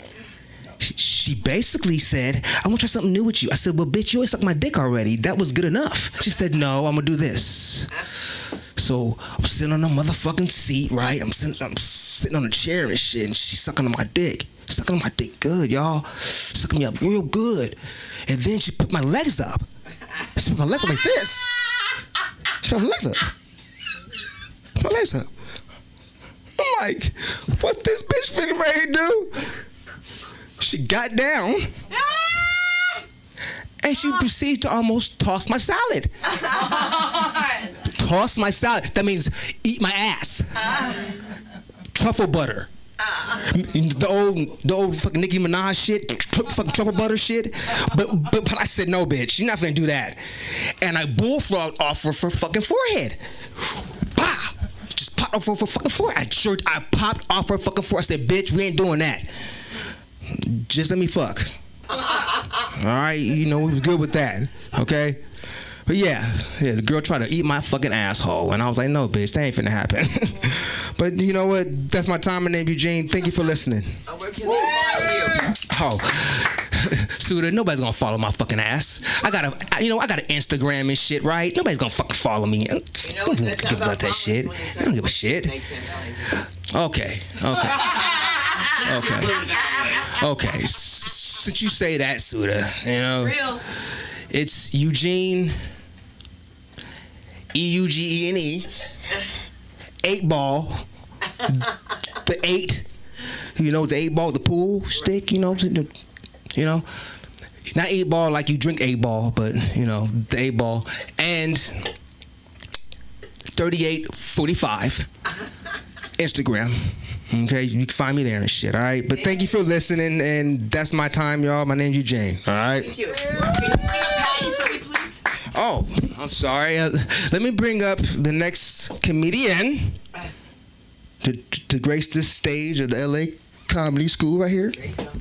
She basically said, I want to try something new with you. I said, well, bitch, you always sucked my dick already. That was good enough. She said, no, I'm going to do this. So I'm sitting on a motherfucking seat, right? I'm sitting on a chair and shit, and she's sucking on my dick. Sucking on my dick good, y'all. Sucking me up real good. And then she put my legs up. She put my legs up like this. She put my legs up. Put my legs up. I'm like, what this bitch finna ready to do? She got down and she proceeded to almost toss my salad. Toss my salad. That means eat my ass. Truffle butter. The old fucking Nicki Minaj shit, fucking truffle butter shit. But I said, no, bitch, you're not finna do that. And I bullfrogged off her fucking forehead. Bah! Just popped off her fucking forehead. I popped off her fucking forehead. I said, bitch, we ain't doing that. Just let me fuck. All right, we was good with that, okay? But yeah, the girl tried to eat my fucking asshole, and I was like, no, bitch, that ain't finna happen. But you know what? That's my time. My name Eugene. Thank you for listening. Where can they follow you? Suda, nobody's gonna follow my fucking ass. I got an Instagram and shit, right? Nobody's gonna fucking follow me. I don't give about that shit. I don't give a shit. Okay. Since you say that, Suda, Real. It's Eugene, Eugene, 8 ball, the 8. The 8 ball, the pool stick. Not 8 ball like you drink 8 ball, but the 8 ball and 3845 Instagram. Okay, you can find me there and shit, all right? But thank you for listening, and that's my time, y'all. My name's Eugene, all right? Thank you. Can you Patty for me, please? Oh, I'm sorry. Let me bring up the next comedian to grace this stage of the LA Comedy School right here.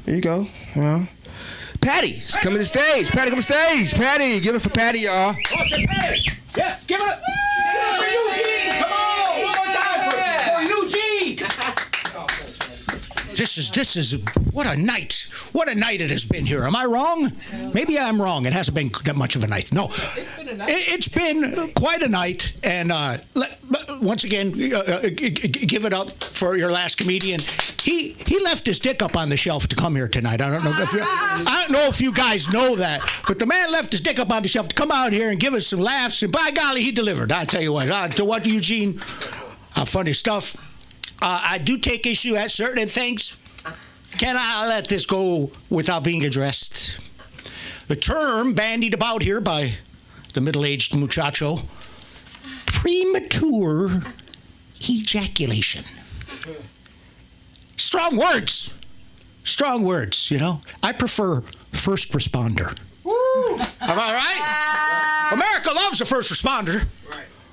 There you go. Well, Patty's coming to the stage. Patty, come to the stage. Patty, give it for Patty, y'all. Patty. Yeah, give it up. For Eugene. Come on. One more time for Eugene. This is what a night. What a night it has been here. Am I wrong? Maybe I'm wrong. It hasn't been that much of a night. No, it's been quite a night. And once again, give it up for your last comedian. He left his dick up on the shelf to come here tonight. I don't know if you guys know that, but the man left his dick up on the shelf to come out here and give us some laughs. And by golly, he delivered. I tell you what. To what, Eugene? Funny stuff. I do take issue at certain things. Can I let this go without being addressed? The term bandied about here by the middle-aged muchacho, premature ejaculation. Strong words, you know. I prefer first responder. Woo! Am I right? America loves a first responder,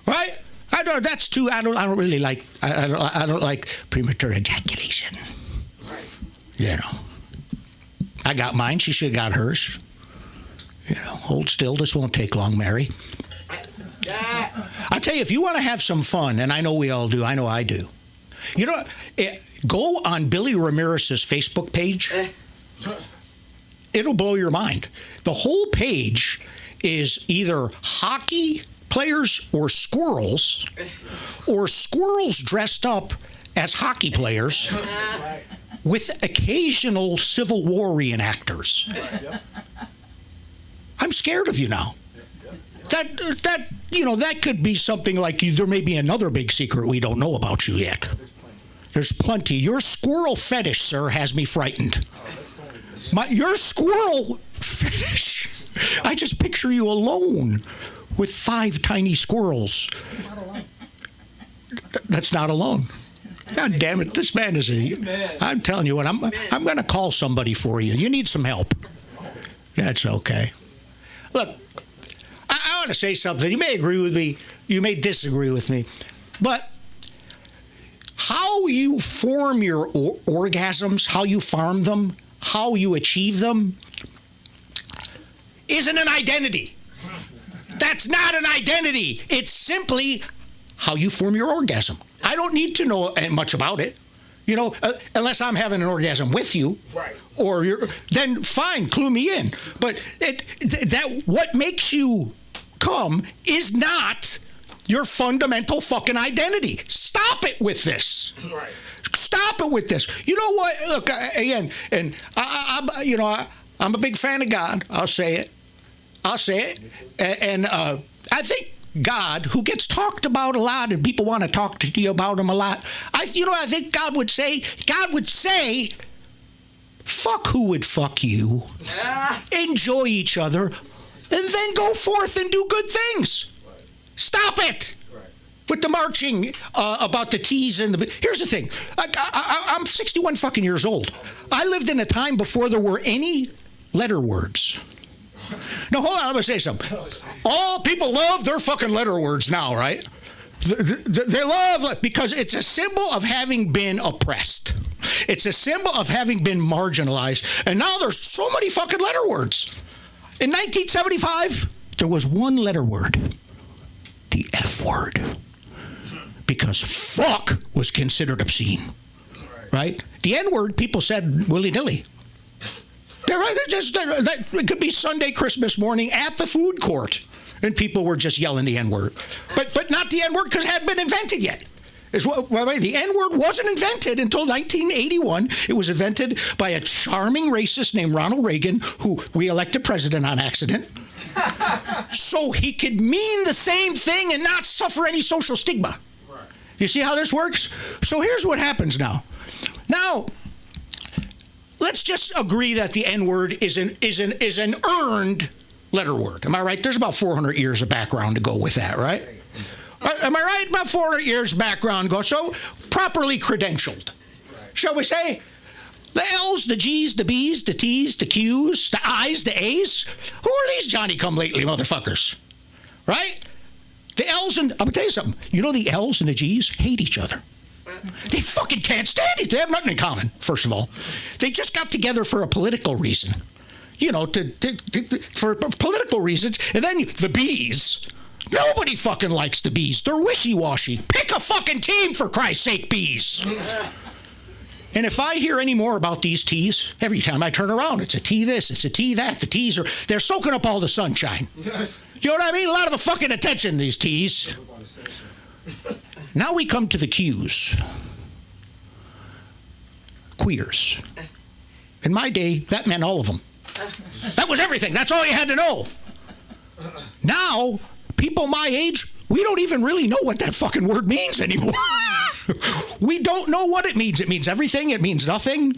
right? I don't. That's too. I don't really like. I don't like premature ejaculation. You know, I got mine. She should have got hers. You know, hold still. This won't take long, Mary. I tell you, if you want to have some fun, and I know we all do. I know I do. You know, go on Billy Ramirez's Facebook page. It'll blow your mind. The whole page is either hockey players or squirrels dressed up as hockey players with occasional Civil War reenactors. I'm scared of you now. That could be something like you. There may be another big secret we don't know about you yet. There's plenty. Your squirrel fetish, sir, has me frightened. Your squirrel fetish. I just picture you alone with 5 tiny squirrels. That's not alone. God damn it, this man is I'm telling you what, I'm going to call somebody for you. You need some help. That's okay. Look, I want to say something. You may agree with me. You may disagree with me. But how you form your orgasms, how you farm them, how you achieve them, isn't an identity. That's not an identity. It's simply how you form your orgasm. I don't need to know much about it, you know, unless I'm having an orgasm with you, right? Or then fine, clue me in. But what makes you come is not your fundamental fucking identity. Stop it with this. Right. Stop it with this. You know what? Look, again, and I'm a big fan of God. I'll say it. And I think God, who gets talked about a lot, and people want to talk to you about him a lot. I think God would say, fuck who would fuck you. Enjoy each other, and then go forth and do good things. Stop it. With the marching about the T's and the... Here's the thing. I'm 61 fucking years old. I lived in a time before there were any letter words. Now, hold on, I'm going to say something. All people love their fucking letter words now, right? They love, because it's a symbol of having been oppressed. It's a symbol of having been marginalized. And now there's so many fucking letter words. In 1975, there was one letter word. The F word. Because fuck was considered obscene. Right? The N word, people said willy-nilly. It could be Sunday, Christmas morning at the food court, and people were just yelling the N-word. But not the N-word because it hadn't been invented yet. The N-word wasn't invented until 1981. It was invented by a charming racist named Ronald Reagan, who we elected president on accident, so he could mean the same thing and not suffer any social stigma. You see how this works? So here's what happens now. Now, let's just agree that the N-word is an earned letter word. Am I right? There's about 400 years of background to go with that, right? Am I right? About 400 years background go. So properly credentialed. Shall we say? The L's, the G's, the B's, the T's, the Q's, the I's, the A's. Who are these Johnny-come-lately motherfuckers? right? The L's and I'm gonna tell you something. You know the L's and the G's hate each other. They fucking can't stand it. They have nothing in common. First of all, they just got together for a political reason. You know, for political reasons. And then the B's. Nobody fucking likes the B's. They're wishy-washy. Pick a fucking team, for Christ's sake, B's. And if I hear any more about these T's, every time I turn around, it's a T this, it's a T that. The T's they're soaking up all the sunshine. Yes. You know what I mean? A lot of the fucking attention, these T's. Now we come to the Q's. Queers. In my day, that meant all of them. That was everything. That's all you had to know. Now, people my age, we don't even really know what that fucking word means anymore. We don't know what it means. It means everything. It means nothing.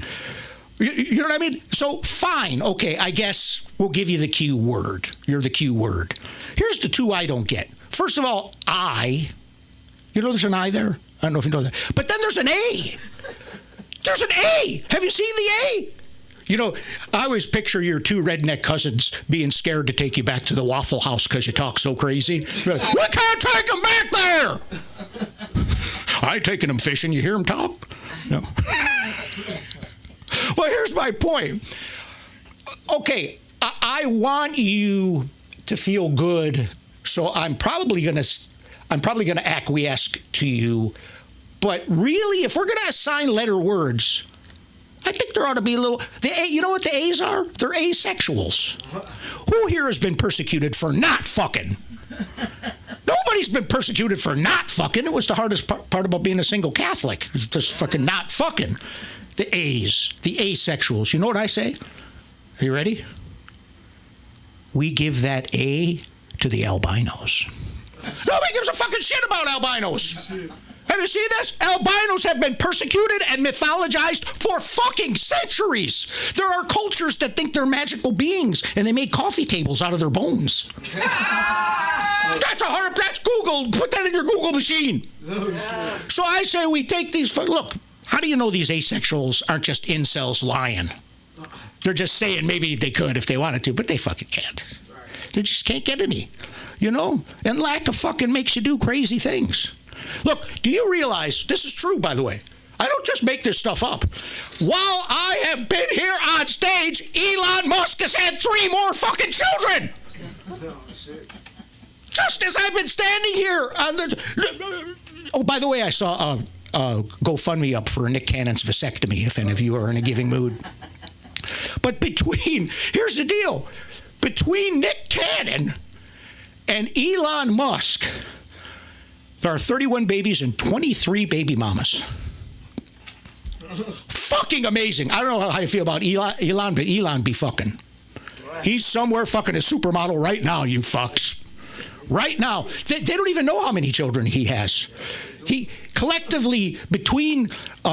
You know what I mean? So, fine. Okay, I guess we'll give you the Q word. You're the Q word. Here's the two I don't get. First of all, I. You know there's an I there? I don't know if you know that. But then there's an A. There's an A. Have you seen the A? You know, I always picture your two redneck cousins being scared to take you back to the Waffle House because you talk so crazy. We can't take them back there. I ain't taking them fishing. You hear them talk? No. Well, here's my point. Okay, I want you to feel good, so I'm probably gonna acquiesce to you. But really, if we're gonna assign letter words, I think there ought to be a little. You know what the A's are? They're asexuals. Who here has been persecuted for not fucking? Nobody's been persecuted for not fucking. It was the hardest part about being a single Catholic. It's just fucking not fucking. The A's, the asexuals. You know what I say? Are you ready? We give that A to the albinos. Nobody gives a fucking shit about albinos. Have you seen this? Albinos have been persecuted and mythologized for fucking centuries. There are cultures that think they're magical beings, and they make coffee tables out of their bones. That's Google. Put that in your Google machine. So I say we take these. Look, how do you know these asexuals aren't just incels lying? They're just saying maybe they could if they wanted to, but they fucking can't. They just can't get any, you know? And lack of fucking makes you do crazy things. Look, do you realize, this is true, by the way, I don't just make this stuff up. While I have been here on stage, Elon Musk has had 3 more fucking children. Just as I've been standing here on the... Oh, by the way, I saw a GoFundMe up for Nick Cannon's vasectomy, if any of you are in a giving mood. But here's the deal. Between Nick Cannon and Elon Musk, there are 31 babies and 23 baby mamas. Fucking amazing. I don't know how you feel about Elon, but Elon be fucking. He's somewhere fucking a supermodel right now, you fucks. Right now. They don't even know how many children he has. He collectively, between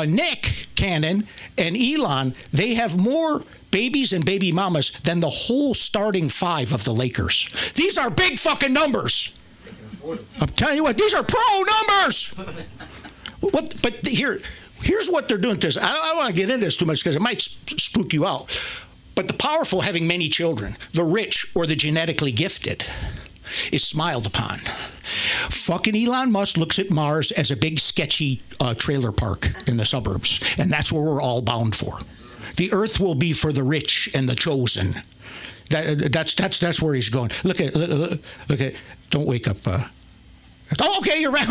Nick Cannon and Elon, they have more babies and baby mamas than the whole starting 5 of the Lakers. These are big fucking numbers. I'm telling you what, these are pro numbers. But here's what they're doing. I don't want to get into this too much because it might spook you out. But the powerful having many children, the rich or the genetically gifted, is smiled upon. Fucking Elon Musk looks at Mars as a big sketchy trailer park in the suburbs, and that's where we're all bound for. The Earth will be for the rich and the chosen. That's where he's going. Look at. Don't wake up. Oh, okay, you're right.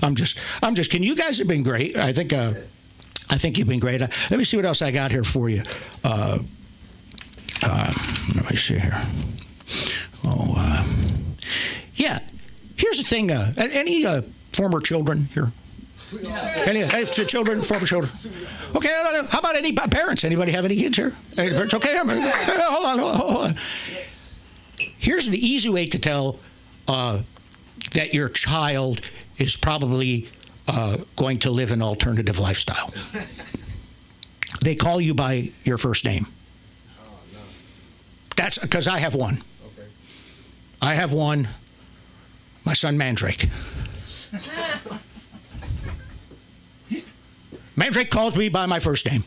I'm just. Can you guys have been great? I think you've been great. Let me see what else I got here for you. Let me see here. Yeah. Here's the thing. Any former children here? Yeah. Any children, former children? Okay. How about any parents? Anybody have any kids here? Any parents? Okay. Hold on. Yes. Here's an easy way to tell that your child is probably going to live an alternative lifestyle. They call you by your first name. Oh, no. That's because I have one. Okay. I have one. My son Mandrake. Mandrake calls me by my first name,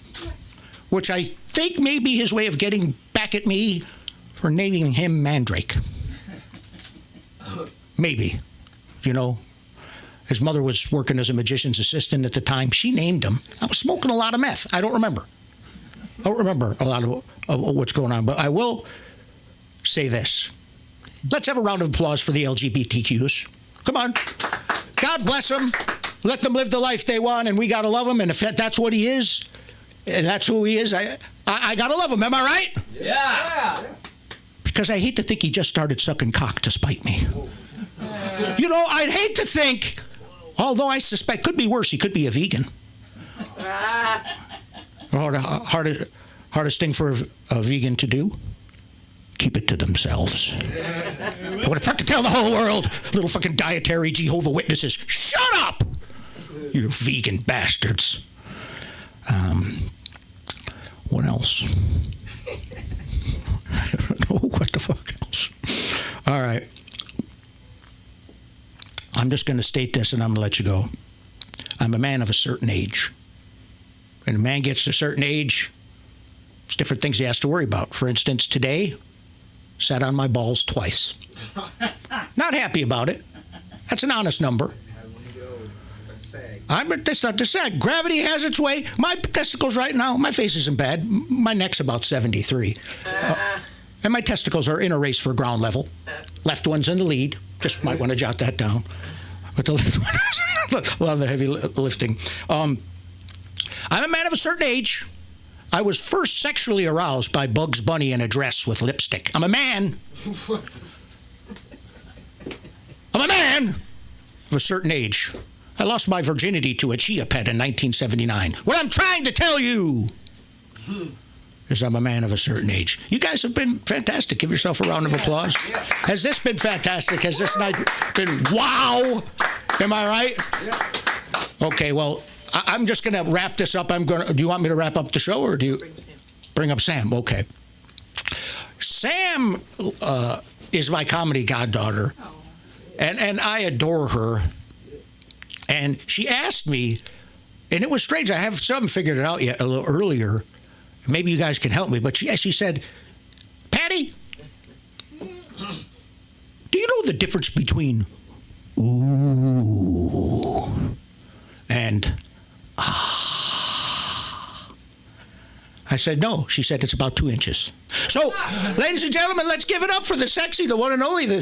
which I think may be his way of getting back at me for naming him Mandrake. Maybe. You know, his mother was working as a magician's assistant at the time. She named him. I was smoking a lot of meth. I don't remember a lot of what's going on, but I will say this. Let's have a round of applause for the LGBTQs. Come on. God bless them. Let them live the life they want, and we got to love them. And if that's what he is, and that's who he is, I got to love him. Am I right? Yeah. Because I hate to think he just started sucking cock to spite me. You know, I'd hate to think, although I suspect could be worse, he could be a vegan. Hardest thing for a vegan to do? Keep it to themselves. I want to fucking tell the whole world, little fucking dietary Jehovah Witnesses, shut up! You vegan bastards. What else? I don't know what the fuck else. All right. I'm just going to state this and I'm going to let you go. I'm a man of a certain age. When a man gets to a certain age, there's different things he has to worry about. For instance, today, sat on my balls twice. Not happy about it. That's an honest number. That's not to sag. Gravity has its way. My testicles right now, my face isn't bad. My neck's about 73. And my testicles are in a race for ground level. Left one's in the lead. Just might want to jot that down. But the left one, a lot of the heavy lifting. I'm a man of a certain age. I was first sexually aroused by Bugs Bunny in a dress with lipstick. I'm a man. I'm a man of a certain age. I lost my virginity to a chia pet in 1979. What I'm trying to tell you is I'm a man of a certain age. You guys have been fantastic. Give yourself a round of applause. Has this been fantastic? Has this night been wow? Am I right? Okay, well, I'm just going to wrap this up. Do you want me to wrap up the show or do you bring up Sam? Okay. Sam is my comedy goddaughter, and I adore her. And she asked me, and it was strange. I haven't figured it out yet a little earlier. Maybe you guys can help me. But she said, Patty, do you know the difference between ooh and ah? I said, no. She said, it's about 2 inches. So, ladies and gentlemen, let's give it up for the sexy, the one and only, come on,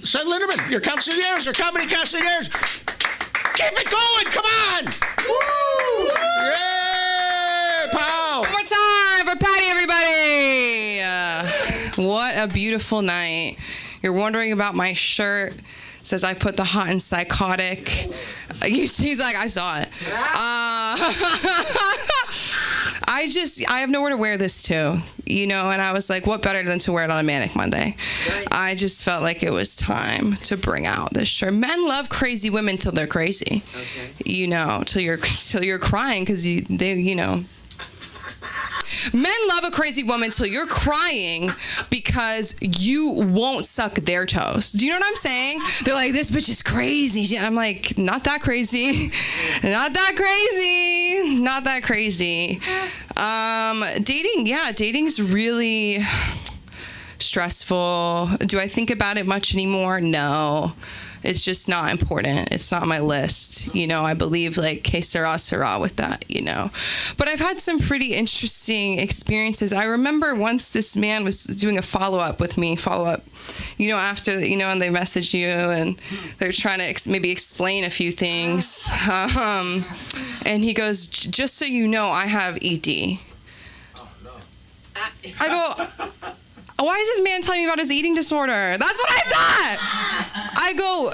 Sam Linderman, your concierge, your comedy concierge. Keep it going, come on! Woo! Yay, pow! One more time for Patty, everybody. What a beautiful night. You're wondering about my shirt. It says I put the hot and psychotic. He's like, I saw it. I have nowhere to wear this to, you know, and I was like, what better than to wear it on a Manic Monday? Right. I just felt like it was time to bring out this shirt. Men love crazy women till they're crazy, you know, till you're crying because you know. Men love a crazy woman till you're crying because you won't suck their toes. Do you know what I'm saying? They're like, this bitch is crazy. I'm like, not that crazy. Not that crazy. Not that crazy. Dating's really stressful. Do I think about it much anymore? No. It's just not important. It's not on my list. You know, I believe like que sera with that, you know. But I've had some pretty interesting experiences. I remember once this man was doing a follow-up with me, you know, after, you know, and they messaged you and they're trying to maybe explain a few things. And he goes, just so you know, I have ED. I go, why is this man telling me about his eating disorder? That's what I thought. I go,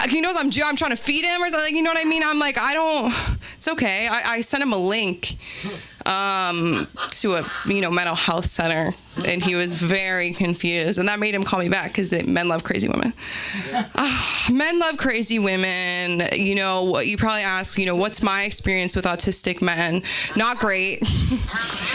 he knows I'm trying to feed him or something, you know what I mean? I'm like, it's okay. I sent him a link to a, you know, mental health center, and he was very confused, and that made him call me back because men love crazy women. Men love crazy women. You know, you probably ask, you know, what's my experience with autistic men? Not great.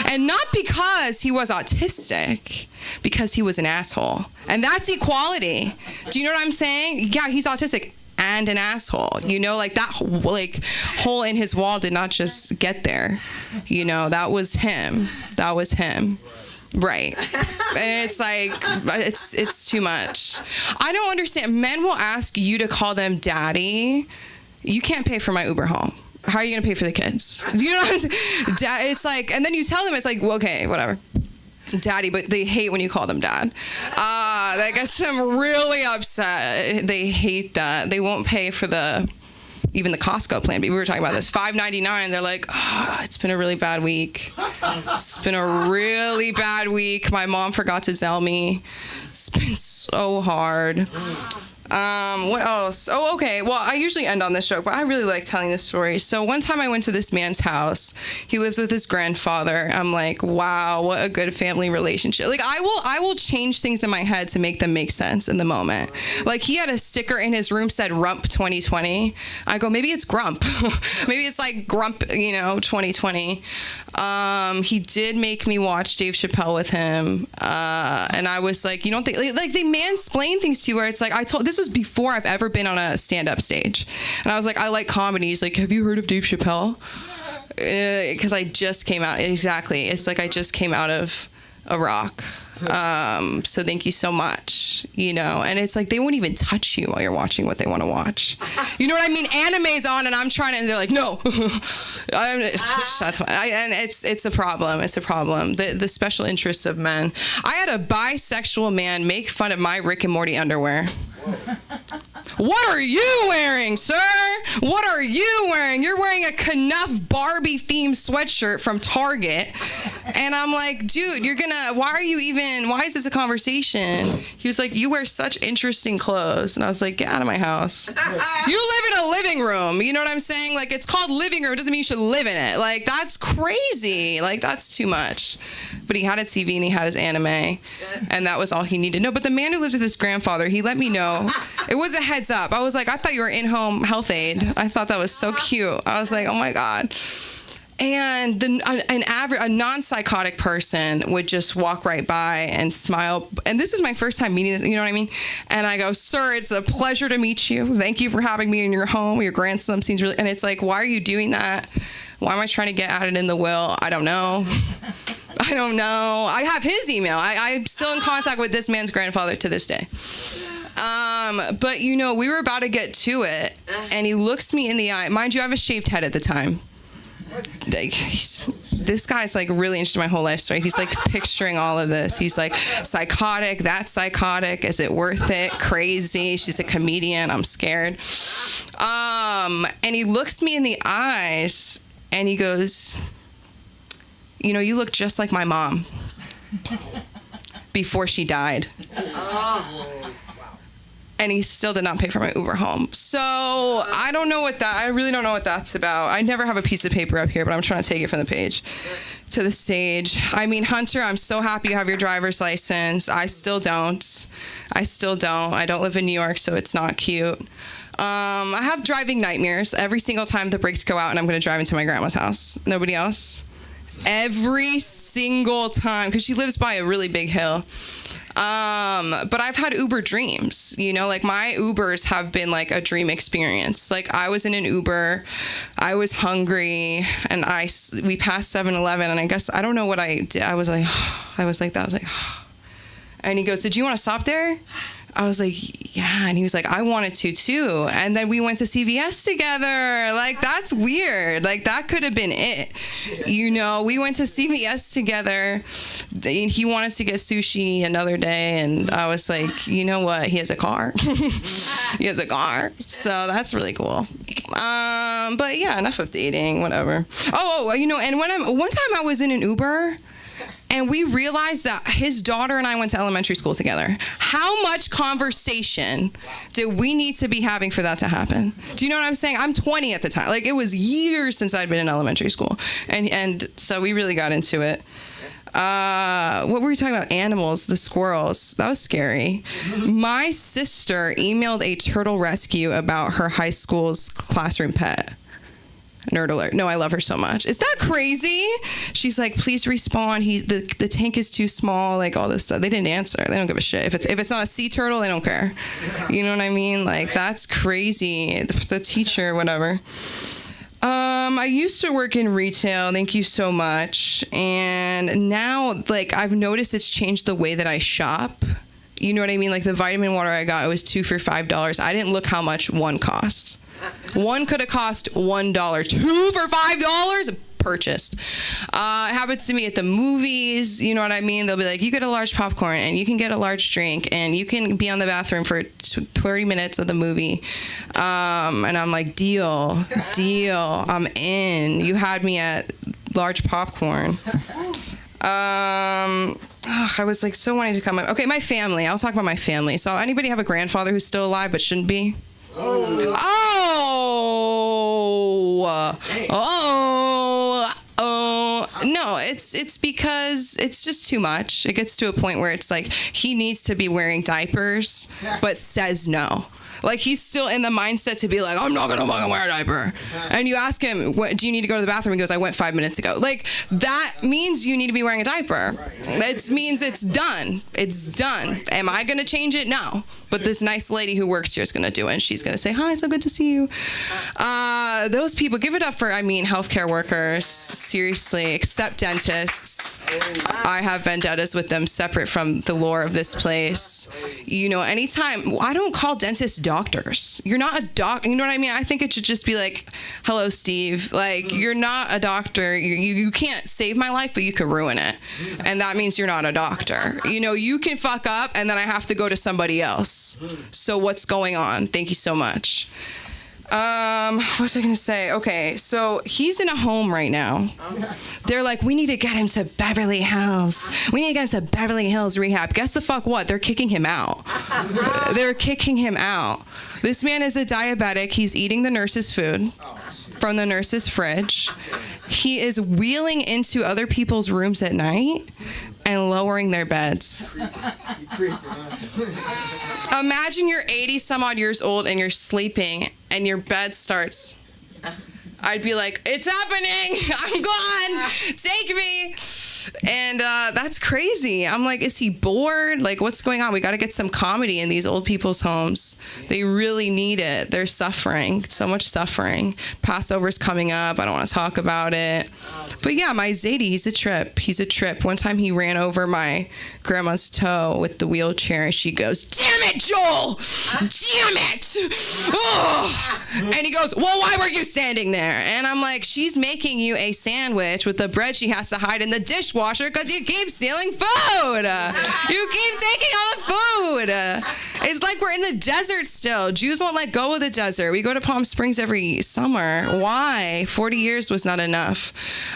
And not because he was autistic, because he was an asshole. And that's equality. Do you know what I'm saying? Yeah, he's autistic and an asshole. You know, like that hole in his wall did not just get there. You know, that was him. Right. And it's like, it's too much. I don't understand. Men will ask you to call them daddy. You can't pay for my Uber home. How are you going to pay for the kids? You know what I'm saying? It's like, and then you tell them, it's like, well, okay, whatever. Daddy, but they hate when you call them dad. That gets them really upset. They hate that. They won't pay for even the Costco plan. We were talking about this. $5.99. They're like, it's been a really bad week. It's been a really bad week. My mom forgot to Zelle me. It's been so hard. What else? Oh, okay. Well, I usually end on this joke, but I really like telling this story. So one time I went to this man's house. He lives with his grandfather. I'm like, wow, what a good family relationship. Like I will change things in my head to make them make sense in the moment. Like he had a sticker in his room said Rump 2020. I go, maybe it's Grump. Maybe it's like Grump, 2020. He did make me watch Dave Chappelle with him. And I was like, you don't think, like they mansplain things to you where it's like, this was before I've ever been on a stand-up stage. And I was like, I like comedy. He's like, have you heard of Dave Chappelle? Because I just came out. Exactly. It's like I just came out of Iraq. So thank you so much, and it's like they won't even touch you while you're watching what they want to watch. You know what I mean? Anime's on and I'm trying to, and they're like, no. And it's a problem. It's a problem. The special interests of men. I had a bisexual man make fun of my Rick and Morty underwear. What are you wearing, sir? What are you wearing? You're wearing a Knuff Barbie themed sweatshirt from Target. And I'm like, dude, why is this a conversation? He was like, you wear such interesting clothes. And I was like, get out of my house. You live in a living room. You know what I'm saying? Like, it's called living room. It doesn't mean you should live in it. Like, that's crazy. Like, that's too much. But he had a TV and he had his anime. And that was all he needed. No, but the man who lived with his grandfather, he let me know. It was a heads up. I was like, I thought you were in-home health aide. I thought that was so cute. I was like, oh my God. And a non-psychotic person would just walk right by and smile. And this is my first time meeting this, you know what I mean? And I go, sir, it's a pleasure to meet you. Thank you for having me in your home. Your grandson seems really, and it's like, why are you doing that? Why am I trying to get at it in the will? I don't know. I have his email. I'm still in contact with this man's grandfather to this day. But we were about to get to it, and he looks me in the eye. Mind you, I have a shaved head at the time. Like, this guy's like really interested in my whole life story. He's like picturing all of this. He's like, psychotic, that's psychotic. Is it worth it? Crazy. She's a comedian. I'm scared. And he looks me in the eyes and he goes, you look just like my mom before she died. And he still did not pay for my Uber home. So I really don't know what that's about. I never have a piece of paper up here, but I'm trying to take it from the page to the stage. I mean, Hunter, I'm so happy you have your driver's license. I still don't. I don't live in New York, so it's not cute. I have driving nightmares every single time the brakes go out and I'm going to drive into my grandma's house. Nobody else? Every single time, because she lives by a really big hill. But I've had Uber dreams, like my Ubers have been like a dream experience. Like I was in an Uber, I was hungry, and we passed 7-Eleven, and I guess, I don't know what I did. I was like that. And he goes, did you want to stop there? I was like, yeah. And he was like, I wanted to too. And then we went to CVS together. Like, that's weird. Like, that could have been it. We went to CVS together. He wanted to get sushi another day. And I was like, you know what? He has a car. He has a car. So that's really cool. But yeah, enough of dating, whatever. And one time I was in an Uber, and we realized that his daughter and I went to elementary school together. How much conversation did we need to be having for that to happen? Do you know what I'm saying? I'm 20 at the time. Like, it was years since I'd been in elementary school. And so we really got into it. What were we talking about? Animals, the squirrels. That was scary. My sister emailed a turtle rescue about her high school's classroom pet. Nerd alert. No, I love her so much. Is that crazy? She's like, please respawn. The tank is too small, like all this stuff. They didn't answer. They don't give a shit. If it's not a sea turtle, they don't care. You know what I mean? Like, that's crazy. The teacher, whatever. I used to work in retail. Thank you so much. And now, like, I've noticed it's changed the way that I shop. You know what I mean? Like the vitamin water I got, it was 2 for $5. I didn't look how much one cost. One could have cost $1. 2 for $5? Purchased. It happens to me at the movies. You know what I mean? They'll be like, you get a large popcorn and you can get a large drink and you can be on the bathroom for 30 minutes of the movie. And I'm like, deal. I'm in. You had me at large popcorn. I was like so wanting to come up. Okay, my family. I'll talk about my family. So anybody have a grandfather who's still alive but shouldn't be? No, it's because it's just too much. It gets to a point where it's like he needs to be wearing diapers but says no. Like he's still in the mindset to be like, I'm not gonna fucking wear a diaper. And you ask him, what, do you need to go to the bathroom? He goes, I went 5 minutes ago. Like that means you need to be wearing a diaper. That means it's done. It's done. Am I gonna change it? No. But this nice lady who works here is gonna do it, and she's gonna say, hi, so good to see you. Those people, give it up for, healthcare workers. Seriously, except dentists. I have vendettas with them separate from the lore of this place. You know, anytime, I don't call dentists doctors. You're not a doc, you know what I mean? I think it should just be like, hello, Steve. Like, you're not a doctor. You can't save my life, but you could ruin it. And that means you're not a doctor. You know, you can fuck up, and then I have to go to somebody else. So what's going on? Thank you so much. What was I going to say? Okay, so he's in a home right now. They're like, we need to get him to Beverly Hills. We need to get him to Beverly Hills rehab. Guess the fuck what? They're kicking him out. They're kicking him out. This man is a diabetic. He's eating the nurse's food from the nurse's fridge. He is wheeling into other people's rooms at night and lowering their beds. Imagine you're 80 some odd years old and you're sleeping and your bed starts. I'd be like, it's happening. I'm gone. Take me. And that's crazy. I'm like, is he bored? Like, what's going on? We got to get some comedy in these old people's homes. They really need it. They're suffering. So much suffering. Passover's coming up. I don't want to talk about it. But yeah, my Zadie, he's a trip. He's a trip. One time he ran over my grandma's toe with the wheelchair. And she goes, damn it, Joel. Damn it. Oh. And he goes, well, why were you standing there? And I'm like, she's making you a sandwich with the bread she has to hide in the dishwasher because you keep stealing food. You keep taking all the food. It's like we're in the desert still. Jews won't let go of the desert. We go to Palm Springs every summer. Why? 40 years was not enough.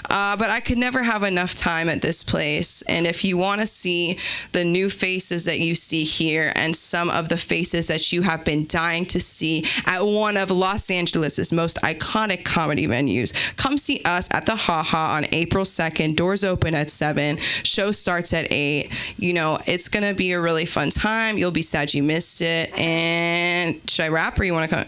But I could never have enough time at this place. And if you want to see the new faces that you see here and some of the faces that you have been dying to see at one of Los Angeles' most iconic comedy venues, come see us at the Ha Ha on April 2nd. Doors open at 7. Show starts at 8. You know, it's going to be a really fun time. You'll be sad you missed it. And should I rap or you want to come?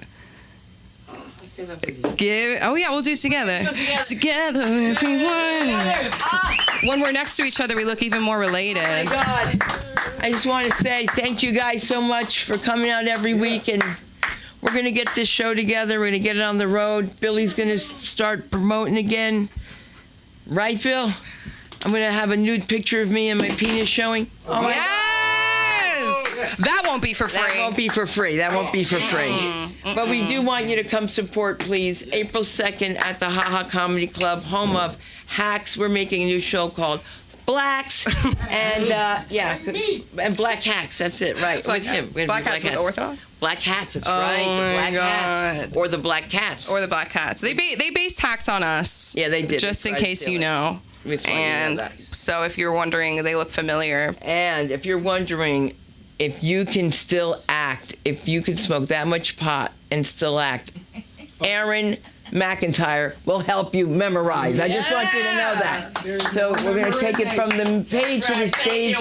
Oh yeah, we'll do it together. Together, everyone. When we're next to each other, we look even more related. Oh my God. I just want to say thank you guys so much for coming out every week, and we're going to get this show together. We're going to get it on the road. Billy's going to start promoting again. Right, Bill? I'm going to have a nude picture of me and my penis showing. Oh my God. That won't be for free. That won't be for free. That won't be for free. But we do want you to come support, please. April 2nd at the Ha Ha Comedy Club, home of Hacks. We're making a new show called Blacks. And, and Black Hacks. That's it, right. Black with hats. him. Black hats with the Orthodox? Black Hats, that's right. The Black Hats. Or the Black Cats. Or the Black Cats. They based Hacks on us. Yeah, they did. Just in case you know. And so if you're wondering, they look familiar. And if you're wondering if you can still act, if you can smoke that much pot and still act, Aaron McIntyre will help you memorize. I just want you to know that. So we're going to take it from the page to the stage.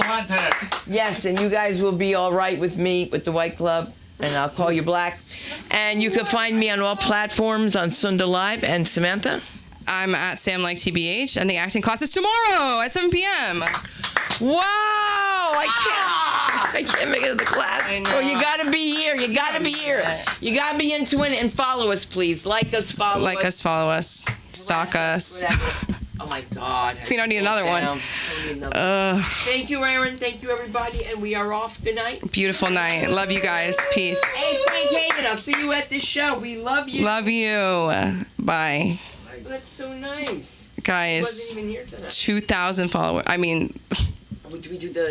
Yes, and you guys will be all right with me, with the White Club, and I'll call you Black. And you can find me on all platforms on Sunda Live. And Samantha? I'm at Sam Like TBH, and the acting class is tomorrow at 7 p.m. Wow! I can't. I can't make it to the class. I know. Oh, you gotta be here. You gotta be here. You gotta be into it and follow us, please. Like us, follow Like us. us, follow us, stalk us. Whatever. Oh my God. We don't need another one. Don't need another one. Thank you, Aaron. Thank you, everybody. And we are off. Good night. Beautiful night. Love you guys. Peace. Hey, Frank Hagan, I'll see you at the show. We love you. Love you. Bye. That's so nice. Guys, Wasn't even here tonight. 2,000 followers. I mean, Do we do the